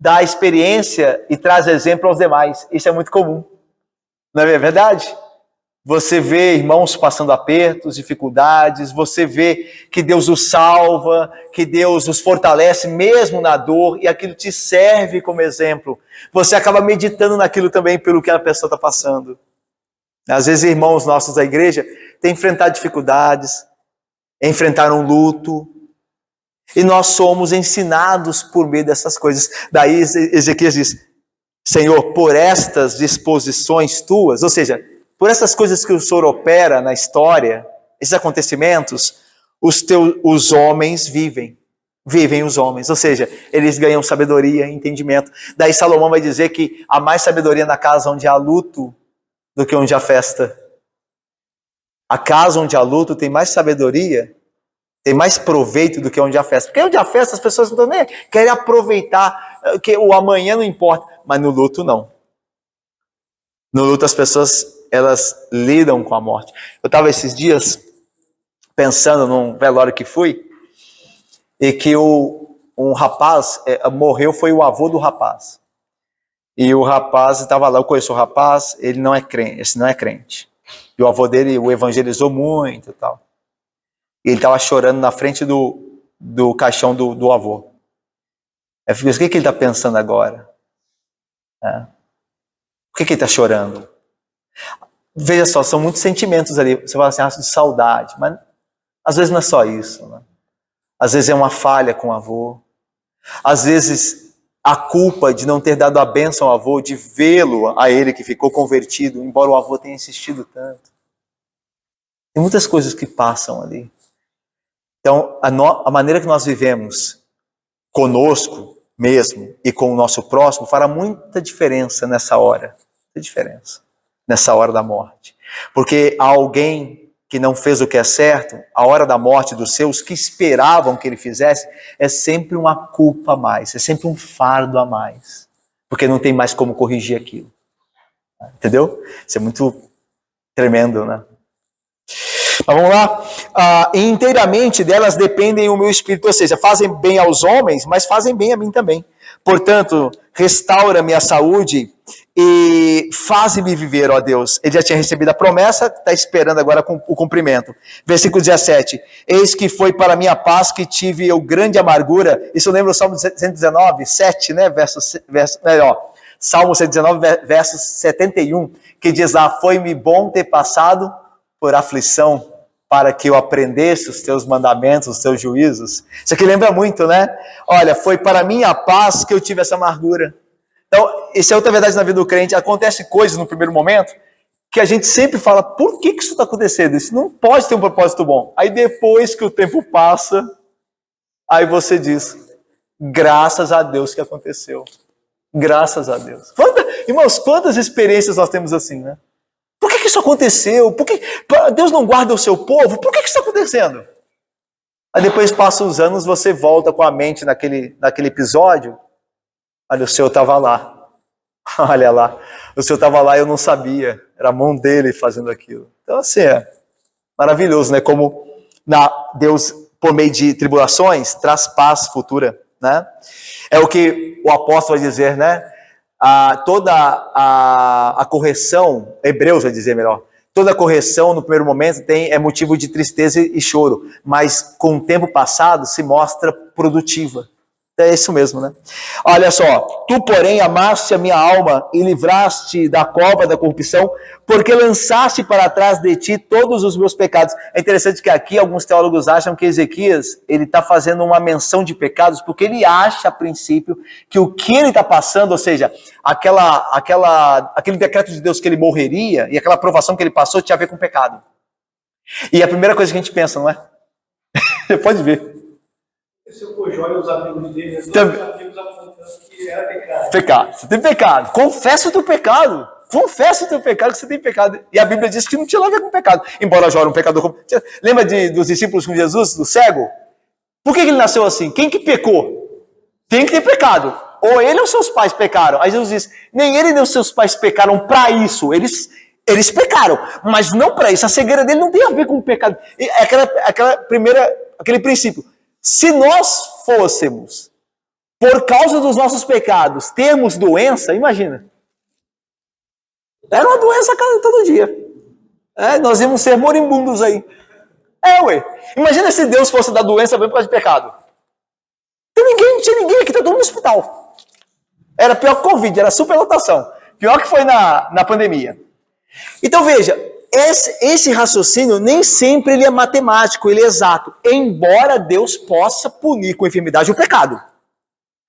dá experiência e traz exemplo aos demais. Isso é muito comum. Não é verdade? Você vê irmãos passando apertos, dificuldades, você vê que Deus os salva, que Deus os fortalece mesmo na dor, e aquilo te serve como exemplo. Você acaba meditando naquilo também pelo que a pessoa está passando. Às vezes irmãos nossos da igreja têm enfrentado dificuldades, enfrentaram luto, e nós somos ensinados por meio dessas coisas. Daí Ezequias diz: Senhor, por estas disposições tuas, ou seja, por essas coisas que o Senhor opera na história, esses acontecimentos, os homens vivem os homens, ou seja, eles ganham sabedoria e entendimento. Daí Salomão vai dizer que há mais sabedoria na casa onde há luto do que onde há festa. A casa onde há luto tem mais sabedoria, tem mais proveito do que onde há festa. Porque onde há festa as pessoas não estão nem querem aproveitar, que o amanhã não importa, mas no luto não. No luto as pessoas, elas lidam com a morte. Eu estava esses dias pensando num velório que fui, e que um rapaz morreu, foi o avô do rapaz. E o rapaz estava lá, eu conheço o rapaz, ele não é crente, esse não é crente. E o avô dele o evangelizou muito e tal. E ele estava chorando na frente do caixão do avô. Eu fiquei, o que ele está pensando agora? Por que ele está chorando? Veja só, são muitos sentimentos ali. Você fala assim, de saudade, mas às vezes não é só isso, né? Às vezes é uma falha com o avô. Às vezes a culpa de não ter dado a bênção ao avô, de vê-lo, a ele que ficou convertido, embora o avô tenha insistido tanto. Tem muitas coisas que passam ali. Então, a maneira que nós vivemos conosco mesmo e com o nosso próximo fará muita diferença nessa hora. Muita diferença. Nessa hora da morte. Porque há alguém que não fez o que é certo, a hora da morte dos seus, que esperavam que ele fizesse, é sempre uma culpa a mais, é sempre um fardo a mais. Porque não tem mais como corrigir aquilo. Entendeu? Isso é muito tremendo, né? Mas vamos lá. Inteiramente delas dependem o meu espírito, ou seja, fazem bem aos homens, mas fazem bem a mim também. Portanto, restaura-me a saúde e faze-me viver, ó Deus. Ele já tinha recebido a promessa, está esperando agora o cumprimento. Versículo 17. Eis que foi para minha paz que tive eu grande amargura. Isso lembra o Salmo 119, 7, né? Salmo 119, verso 71, que diz lá: foi-me bom ter passado por aflição, para que eu aprendesse os teus mandamentos, os teus juízos. Isso aqui lembra muito, né? Olha, foi para mim a paz que eu tive essa amargura. Então, isso é outra verdade na vida do crente. Acontece coisas no primeiro momento que a gente sempre fala, por que isso está acontecendo? Isso não pode ter um propósito bom. Aí depois que o tempo passa, aí você diz, graças a Deus que aconteceu. Graças a Deus. Irmãos, quantas experiências nós temos assim, né? Por que isso aconteceu? Por que Deus não guarda o seu povo? Por que isso está acontecendo? Aí depois passam os anos, você volta com a mente naquele episódio. Olha, o Senhor estava lá. Olha lá. O Senhor estava lá e eu não sabia. Era a mão dele fazendo aquilo. Então, assim, é maravilhoso, né? Como Deus, por meio de tribulações, traz paz futura, né? É o que o apóstolo vai dizer, né? Toda a correção, Hebreus vai dizer melhor, toda correção no primeiro momento é motivo de tristeza e choro, mas com o tempo passado se mostra produtiva. É isso mesmo, né? Olha só, tu, porém, amaste a minha alma e livraste da cova da corrupção, porque lançaste para trás de ti todos os meus pecados. É interessante que aqui alguns teólogos acham que Ezequias, ele está fazendo uma menção de pecados, porque ele acha, a princípio, que o que ele está passando, ou seja, aquele decreto de Deus que ele morreria, e aquela aprovação que ele passou, tinha a ver com pecado. E a primeira coisa que a gente pensa, não é? Você pode ver. Se eu for Jó e os amigos dele, os amigos apontando que era pecado. Pecado. Você tem pecado. Confessa o teu pecado. Confessa o teu pecado que você tem pecado. E a Bíblia diz que não tinha nada a ver com pecado. Embora Jó era um pecador. Lembra dos discípulos com Jesus, do cego? Por que ele nasceu assim? Quem que pecou? Tem que ter pecado. Ou ele ou seus pais pecaram. Aí Jesus diz, nem ele nem os seus pais pecaram para isso. Eles pecaram, mas não para isso. A cegueira dele não tem a ver com o pecado. É aquele princípio. Se nós fôssemos, por causa dos nossos pecados, termos doença, imagina. Era uma doença todo dia. Nós íamos ser moribundos aí. Imagina se Deus fosse dar doença por causa de pecado. Não tinha ninguém aqui, tá todo mundo no hospital. Era pior que Covid, era superlotação. Pior que foi na pandemia. Então veja, esse raciocínio nem sempre ele é matemático, ele é exato. Embora Deus possa punir com enfermidade o pecado.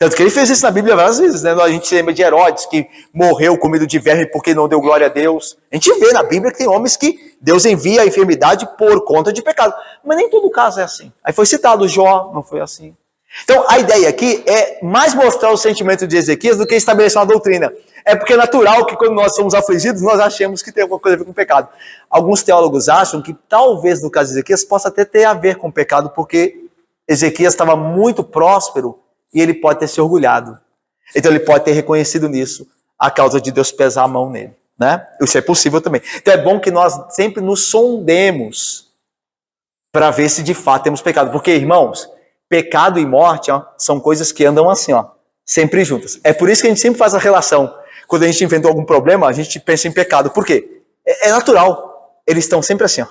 Tanto que ele fez isso na Bíblia várias vezes, né? A gente se lembra de Herodes, que morreu comido de verme porque não deu glória a Deus. A gente vê na Bíblia que tem homens que Deus envia a enfermidade por conta de pecado. Mas nem todo caso é assim. Aí foi citado Jó, não foi assim. Então a ideia aqui é mais mostrar o sentimento de Ezequias do que estabelecer uma doutrina. É porque é natural que quando nós somos afligidos, nós achemos que tem alguma coisa a ver com pecado. Alguns teólogos acham que talvez no caso de Ezequias possa até ter a ver com pecado, porque Ezequias estava muito próspero e ele pode ter se orgulhado. Então ele pode ter reconhecido nisso a causa de Deus pesar a mão nele, né? Isso é possível também. Então é bom que nós sempre nos sondemos para ver se de fato temos pecado. Porque, irmãos, pecado e morte são coisas que andam assim, sempre juntas. É por isso que a gente sempre faz a relação. Quando a gente inventou algum problema, a gente pensa em pecado. Por quê? É natural. Eles estão sempre assim.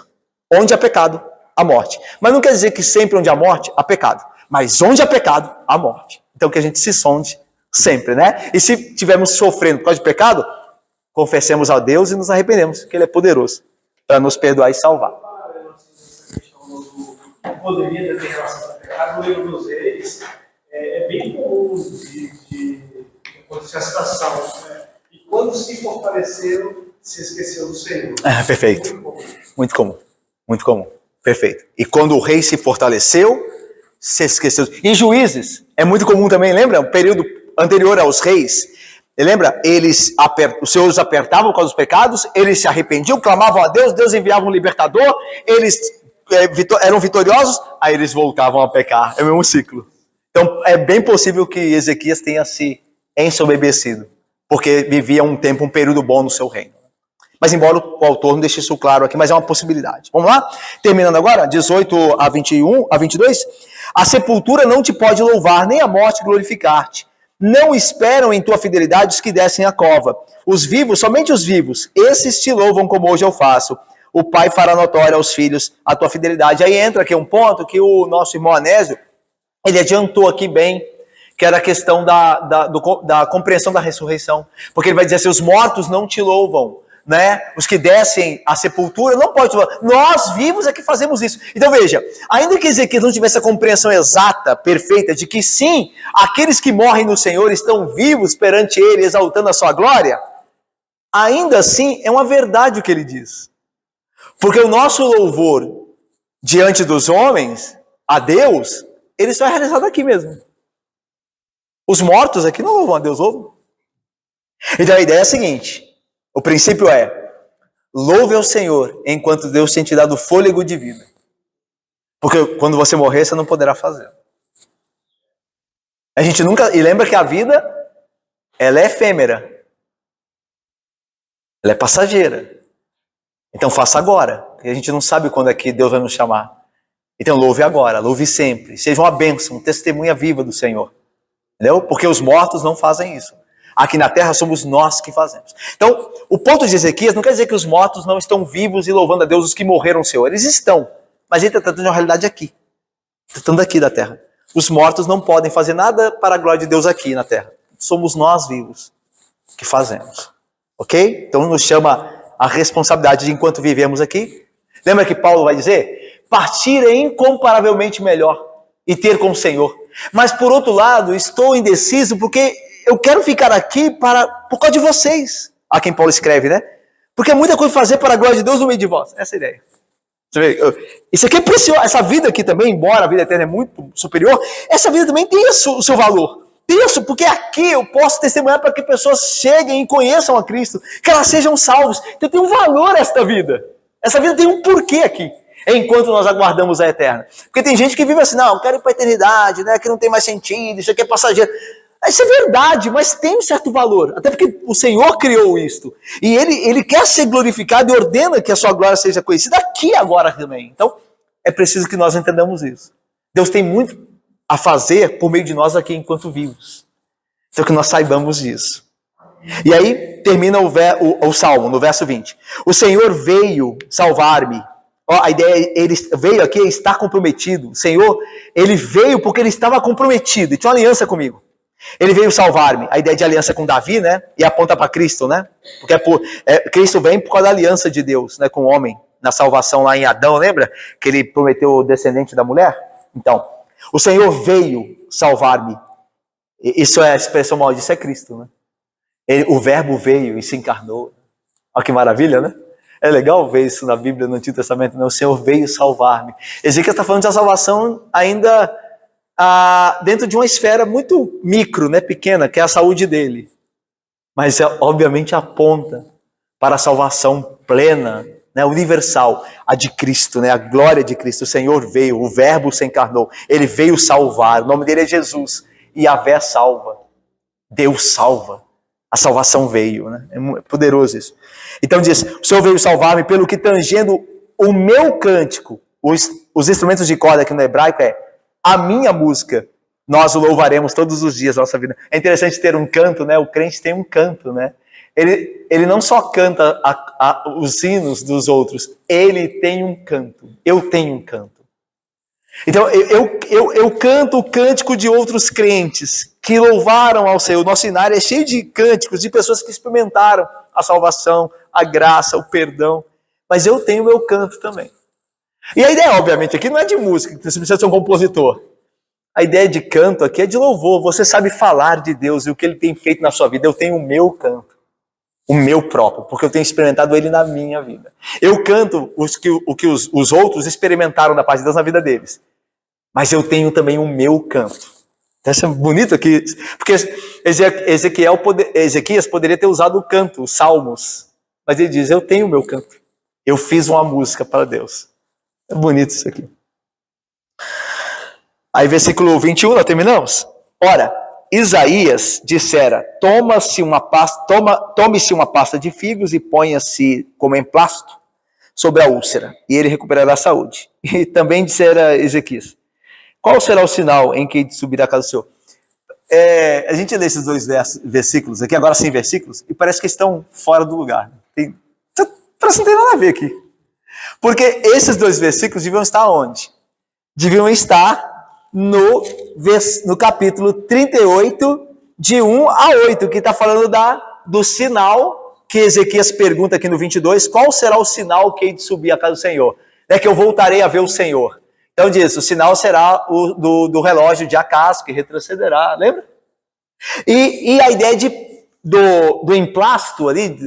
Onde há pecado, há morte. Mas não quer dizer que sempre onde há morte, há pecado. Mas onde há pecado, há morte. Então que a gente se sonde sempre, né? E se estivermos sofrendo por causa de pecado, confessemos a Deus e nos arrependemos, que Ele é poderoso para nos perdoar e salvar. Poderia ter relação com o pecado. No livro dos Reis, é bem comum de acontecer a situação, né? E quando se fortaleceram, se esqueceu do Senhor. Perfeito. Muito comum. Muito comum. Perfeito. E quando o rei se fortaleceu, se esqueceu. Em Juízes, é muito comum também, lembra? O período anterior aos reis. Lembra? Os senhores apertavam por causa dos pecados, eles se arrependiam, clamavam a Deus, Deus enviava um libertador, eles eram vitoriosos, aí eles voltavam a pecar. É o mesmo ciclo. Então, é bem possível que Ezequias tenha se ensoberbecido, porque vivia um período bom no seu reino. Mas embora o autor não deixe isso claro aqui, mas é uma possibilidade. Vamos lá? Terminando agora, 18 a 22. A sepultura não te pode louvar, nem a morte glorificar-te. Não esperam em tua fidelidade os que descem a cova. Os vivos, somente os vivos, esses te louvam como hoje eu faço. O Pai fará notória aos filhos a tua fidelidade. Aí entra aqui um ponto que o nosso irmão Anésio, ele adiantou aqui bem, que era a questão da compreensão da ressurreição. Porque ele vai dizer assim, os mortos não te louvam, né? Os que descem à sepultura não podem te louvar. Nós vivos é que fazemos isso. Então veja, ainda que Ezequias não tivesse a compreensão exata, perfeita, de que sim, aqueles que morrem no Senhor estão vivos perante Ele, exaltando a sua glória, ainda assim é uma verdade o que ele diz. Porque o nosso louvor diante dos homens, a Deus, ele só é realizado aqui mesmo. Os mortos aqui não louvam a Deus, louvam. Então a ideia é a seguinte, o princípio é, louve ao Senhor enquanto Deus tem te dado fôlego de vida. Porque quando você morrer, você não poderá fazer. A gente nunca... E lembra que a vida, ela é efêmera. Ela é passageira. Então faça agora. Porque a gente não sabe quando é que Deus vai nos chamar. Então louve agora, louve sempre. Seja uma bênção, uma testemunha viva do Senhor. Entendeu? Porque os mortos não fazem isso. Aqui na terra somos nós que fazemos. Então, o ponto de Ezequias não quer dizer que os mortos não estão vivos e louvando a Deus os que morreram, Senhor. Eles estão. Mas ele está tratando de uma realidade aqui. Tratando aqui da terra. Os mortos não podem fazer nada para a glória de Deus aqui na terra. Somos nós vivos que fazemos. Ok? Então nos chama a responsabilidade de enquanto vivemos aqui. Lembra que Paulo vai dizer? Partir é incomparavelmente melhor e ter com o Senhor. Mas por outro lado, estou indeciso porque eu quero ficar aqui por causa de vocês. A quem Paulo escreve, né? Porque é muita coisa fazer para a glória de Deus no meio de vós. Essa é a ideia. Isso aqui é precioso. Essa vida aqui também, embora a vida eterna é muito superior, essa vida também tem o seu valor. Tem isso, porque aqui eu posso testemunhar para que pessoas cheguem e conheçam a Cristo, que elas sejam salvos. Então tem um valor esta vida. Essa vida tem um porquê aqui, enquanto nós aguardamos a eterna. Porque tem gente que vive assim, não, eu quero ir para a eternidade, né, que não tem mais sentido, isso aqui é passageiro. Isso é verdade, mas tem um certo valor. Até porque o Senhor criou isto. E Ele quer ser glorificado e ordena que a sua glória seja conhecida aqui agora também. Então, é preciso que nós entendamos isso. Deus tem muito a fazer por meio de nós aqui enquanto vivos. Então, que nós saibamos disso. E aí, termina o Salmo, no verso 20. O Senhor veio salvar-me. A ideia, ele veio aqui, está comprometido. O Senhor, Ele veio porque Ele estava comprometido. E tinha uma aliança comigo. Ele veio salvar-me, a ideia de aliança com Davi, né? E aponta para Cristo, né? Porque Cristo vem por causa da aliança de Deus, né? Com o homem, na salvação lá em Adão, lembra? Que ele prometeu o descendente da mulher? Então, o Senhor veio salvar-me. Isso é a expressão maior disso, é Cristo, né? O verbo veio e se encarnou. Olha que maravilha, né? É legal ver isso na Bíblia, no Antigo Testamento, né? O Senhor veio salvar-me. Ezequiel está falando de uma salvação ainda... dentro de uma esfera muito micro, né, pequena, que é a saúde dele. Mas obviamente aponta para a salvação plena, né, universal, a de Cristo, né, a glória de Cristo. O Senhor veio, o Verbo se encarnou, Ele veio salvar, o nome dele é Jesus, e Yahvé salva, Deus salva, a salvação veio, né, é poderoso isso. Então diz, o Senhor veio salvar-me pelo que tangendo o meu cântico, os instrumentos de corda aqui no hebraico a minha música, nós o louvaremos todos os dias da nossa vida. É interessante ter um canto, né? O crente tem um canto, né? Ele não só canta os hinos dos outros, ele tem um canto. Eu tenho um canto. Então, eu canto o cântico de outros crentes que louvaram ao Senhor. O nosso cenário é cheio de cânticos de pessoas que experimentaram a salvação, a graça, o perdão. Mas eu tenho o meu canto também. E a ideia, obviamente, aqui não é de música, que você precisa ser um compositor. A ideia de canto aqui é de louvor. Você sabe falar de Deus e o que Ele tem feito na sua vida. Eu tenho o meu canto, o meu próprio, porque eu tenho experimentado Ele na minha vida. Eu canto o que os outros experimentaram da parte de Deus na vida deles. Mas eu tenho também o meu canto. Então, isso é bonito aqui, porque Ezequias poderia ter usado o canto, os salmos. Mas ele diz, eu tenho o meu canto. Eu fiz uma música para Deus. É bonito isso aqui. Aí versículo 21, nós terminamos. Ora, Isaías dissera, tome-se uma pasta de figos e ponha-se como emplasto sobre a úlcera, e ele recuperará a saúde. E também dissera Ezequias, qual será o sinal em que subirá a casa do Senhor? A gente lê esses dois versículos aqui, agora sem versículos, e parece que estão fora do lugar. Parece que não tem nada a ver aqui. Porque esses dois versículos deviam estar onde? Deviam estar no capítulo 38, de 1 a 8, que está falando do sinal que Ezequias pergunta aqui no 22, qual será o sinal que hei de subir à casa do Senhor? É que eu voltarei a ver o Senhor. Então diz, o sinal será o do relógio de Acás, que retrocederá, lembra? E a ideia de do emplasto ali,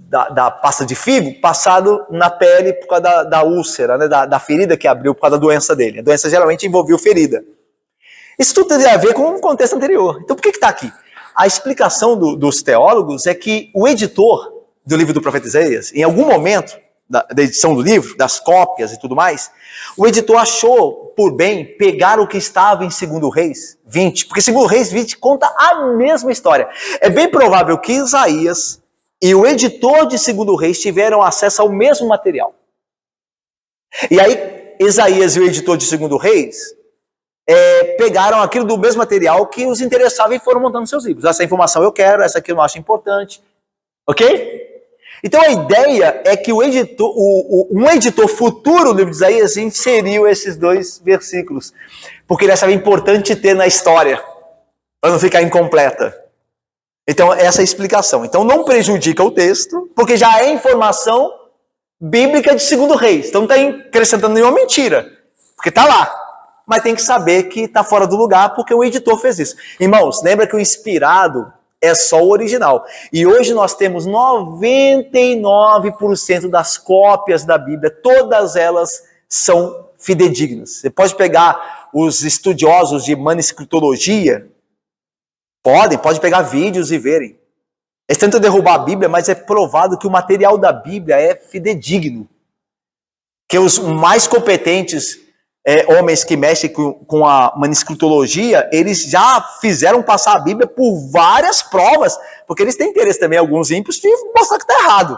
da pasta de figo, passado na pele por causa da úlcera, né, da ferida que abriu por causa da doença dele. A doença geralmente envolveu ferida. Isso tudo tem a ver com o contexto anterior. Então por que está aqui? A explicação dos teólogos é que o editor do livro do profeta Isaías, em algum momento da edição do livro, das cópias e tudo mais, o editor achou por bem pegar o que estava em 2 Reis 20, porque 2 Reis 20 conta a mesma história. É bem provável que Isaías e o editor de 2 Reis tiveram acesso ao mesmo material. E aí, Isaías e o editor de 2 Reis pegaram aquilo do mesmo material que os interessava e foram montando seus livros. Essa informação eu quero, essa aqui eu não acho importante. Ok? Então a ideia é que um editor futuro do livro de Isaías inseriu esses 2 versículos, porque ele achava importante ter na história, para não ficar incompleta. Então essa é a explicação. Então não prejudica o texto, porque já é informação bíblica de 2 Reis. Então não está acrescentando nenhuma mentira, porque está lá. Mas tem que saber que está fora do lugar, porque o editor fez isso. Irmãos, lembra que o inspirado é só o original. E hoje nós temos 99% das cópias da Bíblia, todas elas são fidedignas. Você pode pegar os estudiosos de manuscritologia, pode pegar vídeos e verem. Eles tentam derrubar a Bíblia, mas é provado que o material da Bíblia é fidedigno. Que os mais competentes homens que mexem com a manuscritologia, eles já fizeram passar a Bíblia por várias provas, porque eles têm interesse também, alguns ímpios, de mostrar que está errado.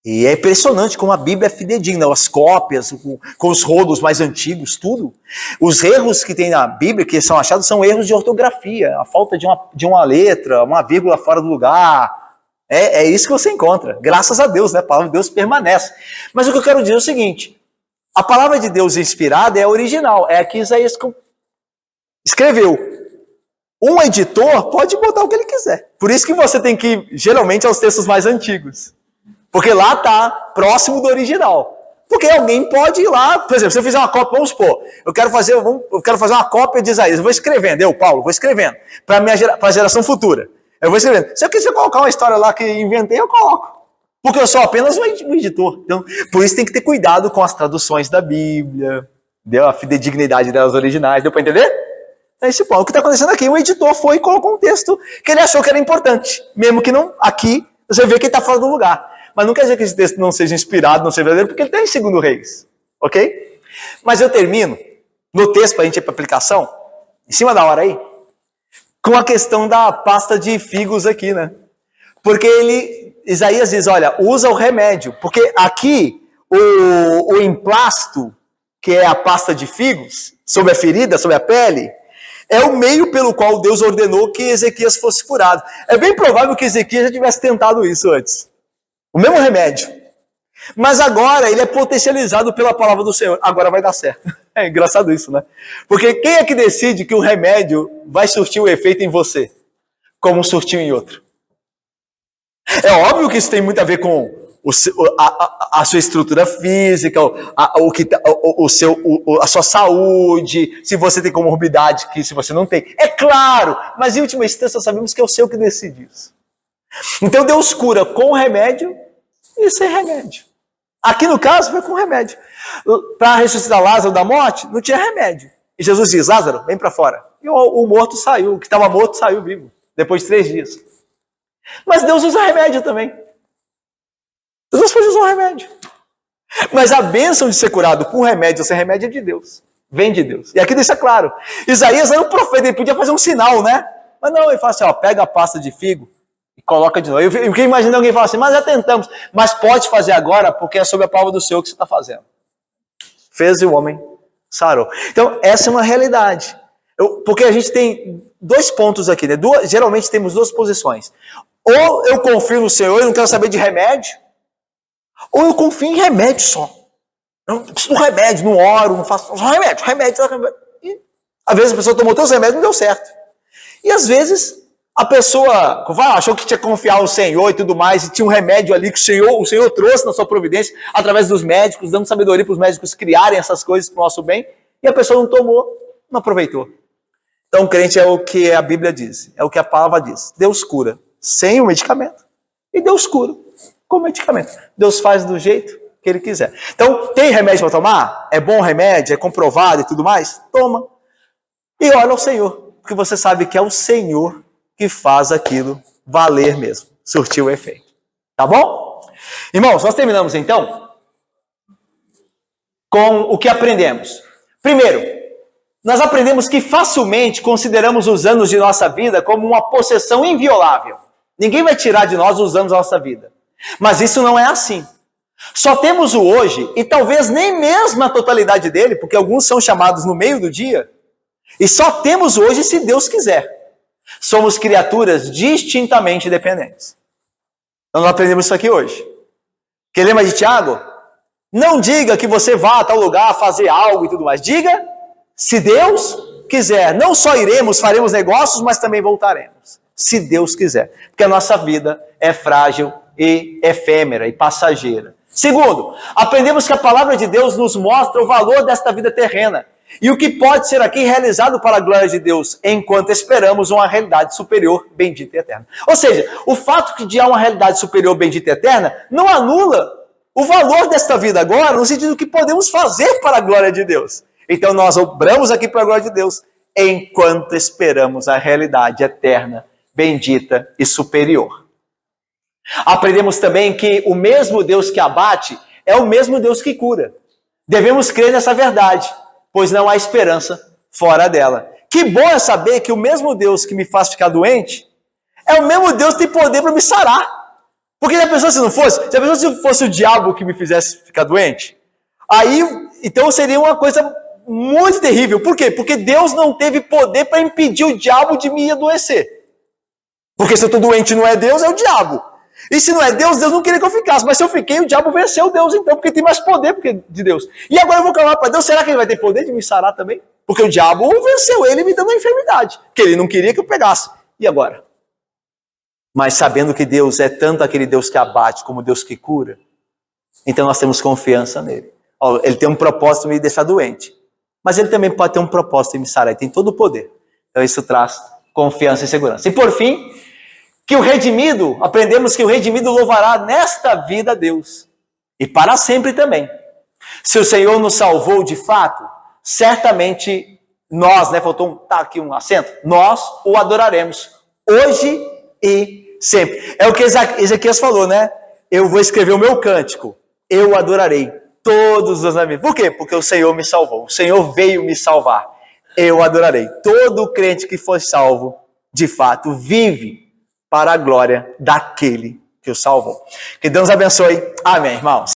E é impressionante como a Bíblia é fidedigna, as cópias, com os rolos mais antigos, tudo. Os erros que tem na Bíblia, que são achados, são erros de ortografia, a falta de uma letra, uma vírgula fora do lugar. É isso que você encontra. Graças a Deus, né? A palavra de Deus permanece. Mas o que eu quero dizer é o seguinte: a palavra de Deus inspirada é a original, é a que Isaías escreveu. Um editor pode botar o que ele quiser. Por isso que você tem que ir, geralmente, aos textos mais antigos. Porque lá está próximo do original. Porque alguém pode ir lá, por exemplo, se eu fizer uma cópia, vamos supor, eu quero fazer uma cópia de Isaías, eu vou escrevendo, Paulo, vou escrevendo, para a geração futura. Eu vou escrevendo. Se eu quiser colocar uma história lá que inventei, eu coloco. Porque eu sou apenas um editor. Então, por isso tem que ter cuidado com as traduções da Bíblia, a fidedignidade das originais. Deu para entender? É esse ponto. O que está acontecendo aqui? O editor foi e colocou um texto que ele achou que era importante. Mesmo que não, aqui, você vê que ele está fora do lugar. Mas não quer dizer que esse texto não seja inspirado, não seja verdadeiro, porque ele está em 2 Reis. Ok? Mas eu termino no texto, para a gente ir para a aplicação, em cima da hora aí, com a questão da pasta de figos aqui, né? Porque Isaías diz, olha, usa o remédio. Porque aqui, o emplasto, que é a pasta de figos, sobre a ferida, sobre a pele, é o meio pelo qual Deus ordenou que Ezequias fosse curado. É bem provável que Ezequias já tivesse tentado isso antes. O mesmo remédio. Mas agora ele é potencializado pela palavra do Senhor. Agora vai dar certo. É engraçado isso, né? Porque quem é que decide que o remédio vai surtir o efeito em você, como surtiu em outro? É óbvio que isso tem muito a ver com a sua estrutura física, a sua saúde, se você tem comorbidade, que se você não tem. É claro, mas em última instância sabemos que é o Senhor que decide isso. Então Deus cura com remédio e sem remédio. Aqui no caso foi com remédio. Para ressuscitar Lázaro da morte, não tinha remédio. E Jesus diz, Lázaro, vem para fora. E o morto saiu, o que estava morto saiu vivo, depois de 3 dias. Mas Deus usa remédio também. Deus pode usar um remédio. Mas a bênção de ser curado com remédio ou sem remédio é de Deus. Vem de Deus. E aqui deixa claro. Isaías era um profeta, ele podia fazer um sinal, né? Mas não, ele fala assim, pega a pasta de figo e coloca de novo. Eu fiquei imaginando alguém falar assim, mas já tentamos. Mas pode fazer agora, porque é sob a palavra do Senhor que você está fazendo. Fez e o homem sarou. Então, essa é uma realidade. Porque a gente tem 2 pontos aqui, né? Geralmente temos 2 posições. Ou eu confio no Senhor e não quero saber de remédio, ou eu confio em remédio só. Não preciso de remédio, não oro, não faço. Só remédio. E, às vezes a pessoa tomou todos os remédios e não deu certo. E às vezes a pessoa achou que tinha que confiar no Senhor e tudo mais, e tinha um remédio ali que o Senhor trouxe na sua providência, através dos médicos, dando sabedoria para os médicos criarem essas coisas para o nosso bem, e a pessoa não tomou, não aproveitou. Então o crente é o que a Bíblia diz, é o que a palavra diz. Deus cura, sem o medicamento. E Deus cura com o medicamento. Deus faz do jeito que Ele quiser. Então, tem remédio para tomar? É bom remédio? É comprovado e tudo mais? Toma. E olha ao Senhor, porque você sabe que é o Senhor que faz aquilo valer mesmo, surtir o efeito. Tá bom? Irmãos, nós terminamos então com o que aprendemos. Primeiro, nós aprendemos que facilmente consideramos os anos de nossa vida como uma possessão inviolável. Ninguém vai tirar de nós os anos da nossa vida. Mas isso não é assim. Só temos o hoje, e talvez nem mesmo a totalidade dele, porque alguns são chamados no meio do dia, e só temos hoje se Deus quiser. Somos criaturas distintamente dependentes. Então nós aprendemos isso aqui hoje. Que lembra de Tiago? Não diga que você vá a tal lugar fazer algo e tudo mais. Diga, se Deus quiser. Não só iremos, faremos negócios, mas também voltaremos. Se Deus quiser. Porque a nossa vida é frágil e efêmera e passageira. Segundo, aprendemos que a palavra de Deus nos mostra o valor desta vida terrena. E o que pode ser aqui realizado para a glória de Deus, enquanto esperamos uma realidade superior, bendita e eterna. Ou seja, o fato de há uma realidade superior, bendita e eterna, não anula o valor desta vida agora, no sentido que podemos fazer para a glória de Deus. Então nós obramos aqui para a glória de Deus, enquanto esperamos a realidade eterna, bendita e superior. Aprendemos também que o mesmo Deus que abate é o mesmo Deus que cura. Devemos crer nessa verdade, pois não há esperança fora dela. Que bom é saber que o mesmo Deus que me faz ficar doente é o mesmo Deus que tem poder para me sarar. Porque já pensou se fosse o diabo que me fizesse ficar doente? Aí, então seria uma coisa muito terrível. Por quê? Porque Deus não teve poder para impedir o diabo de me adoecer. Porque se eu estou doente e não é Deus, é o diabo. E se não é Deus, Deus não queria que eu ficasse. Mas se eu fiquei, o diabo venceu Deus então, porque tem mais poder de Deus. E agora eu vou clamar para Deus, será que Ele vai ter poder de me sarar também? Porque o diabo venceu ele me dando a enfermidade, que Ele não queria que eu pegasse. E agora? Mas sabendo que Deus é tanto aquele Deus que abate como Deus que cura, então nós temos confiança nele. Ele tem um propósito de me deixar doente, mas Ele também pode ter um propósito de me sarar. Ele tem todo o poder. Então isso traz confiança e segurança. E por fim, que o redimido, aprendemos que o redimido louvará nesta vida a Deus. E para sempre também. Se o Senhor nos salvou de fato, certamente nós, faltou aqui um acento, nós o adoraremos hoje e sempre. É o que Ezequias falou, Eu vou escrever o meu cântico, eu o adorarei todos os anos. Por quê? Porque o Senhor me salvou, o Senhor veio me salvar. Eu o adorarei. Todo crente que for salvo, de fato, vive para a glória daquele que o salvou. Que Deus abençoe. Amém, irmãos.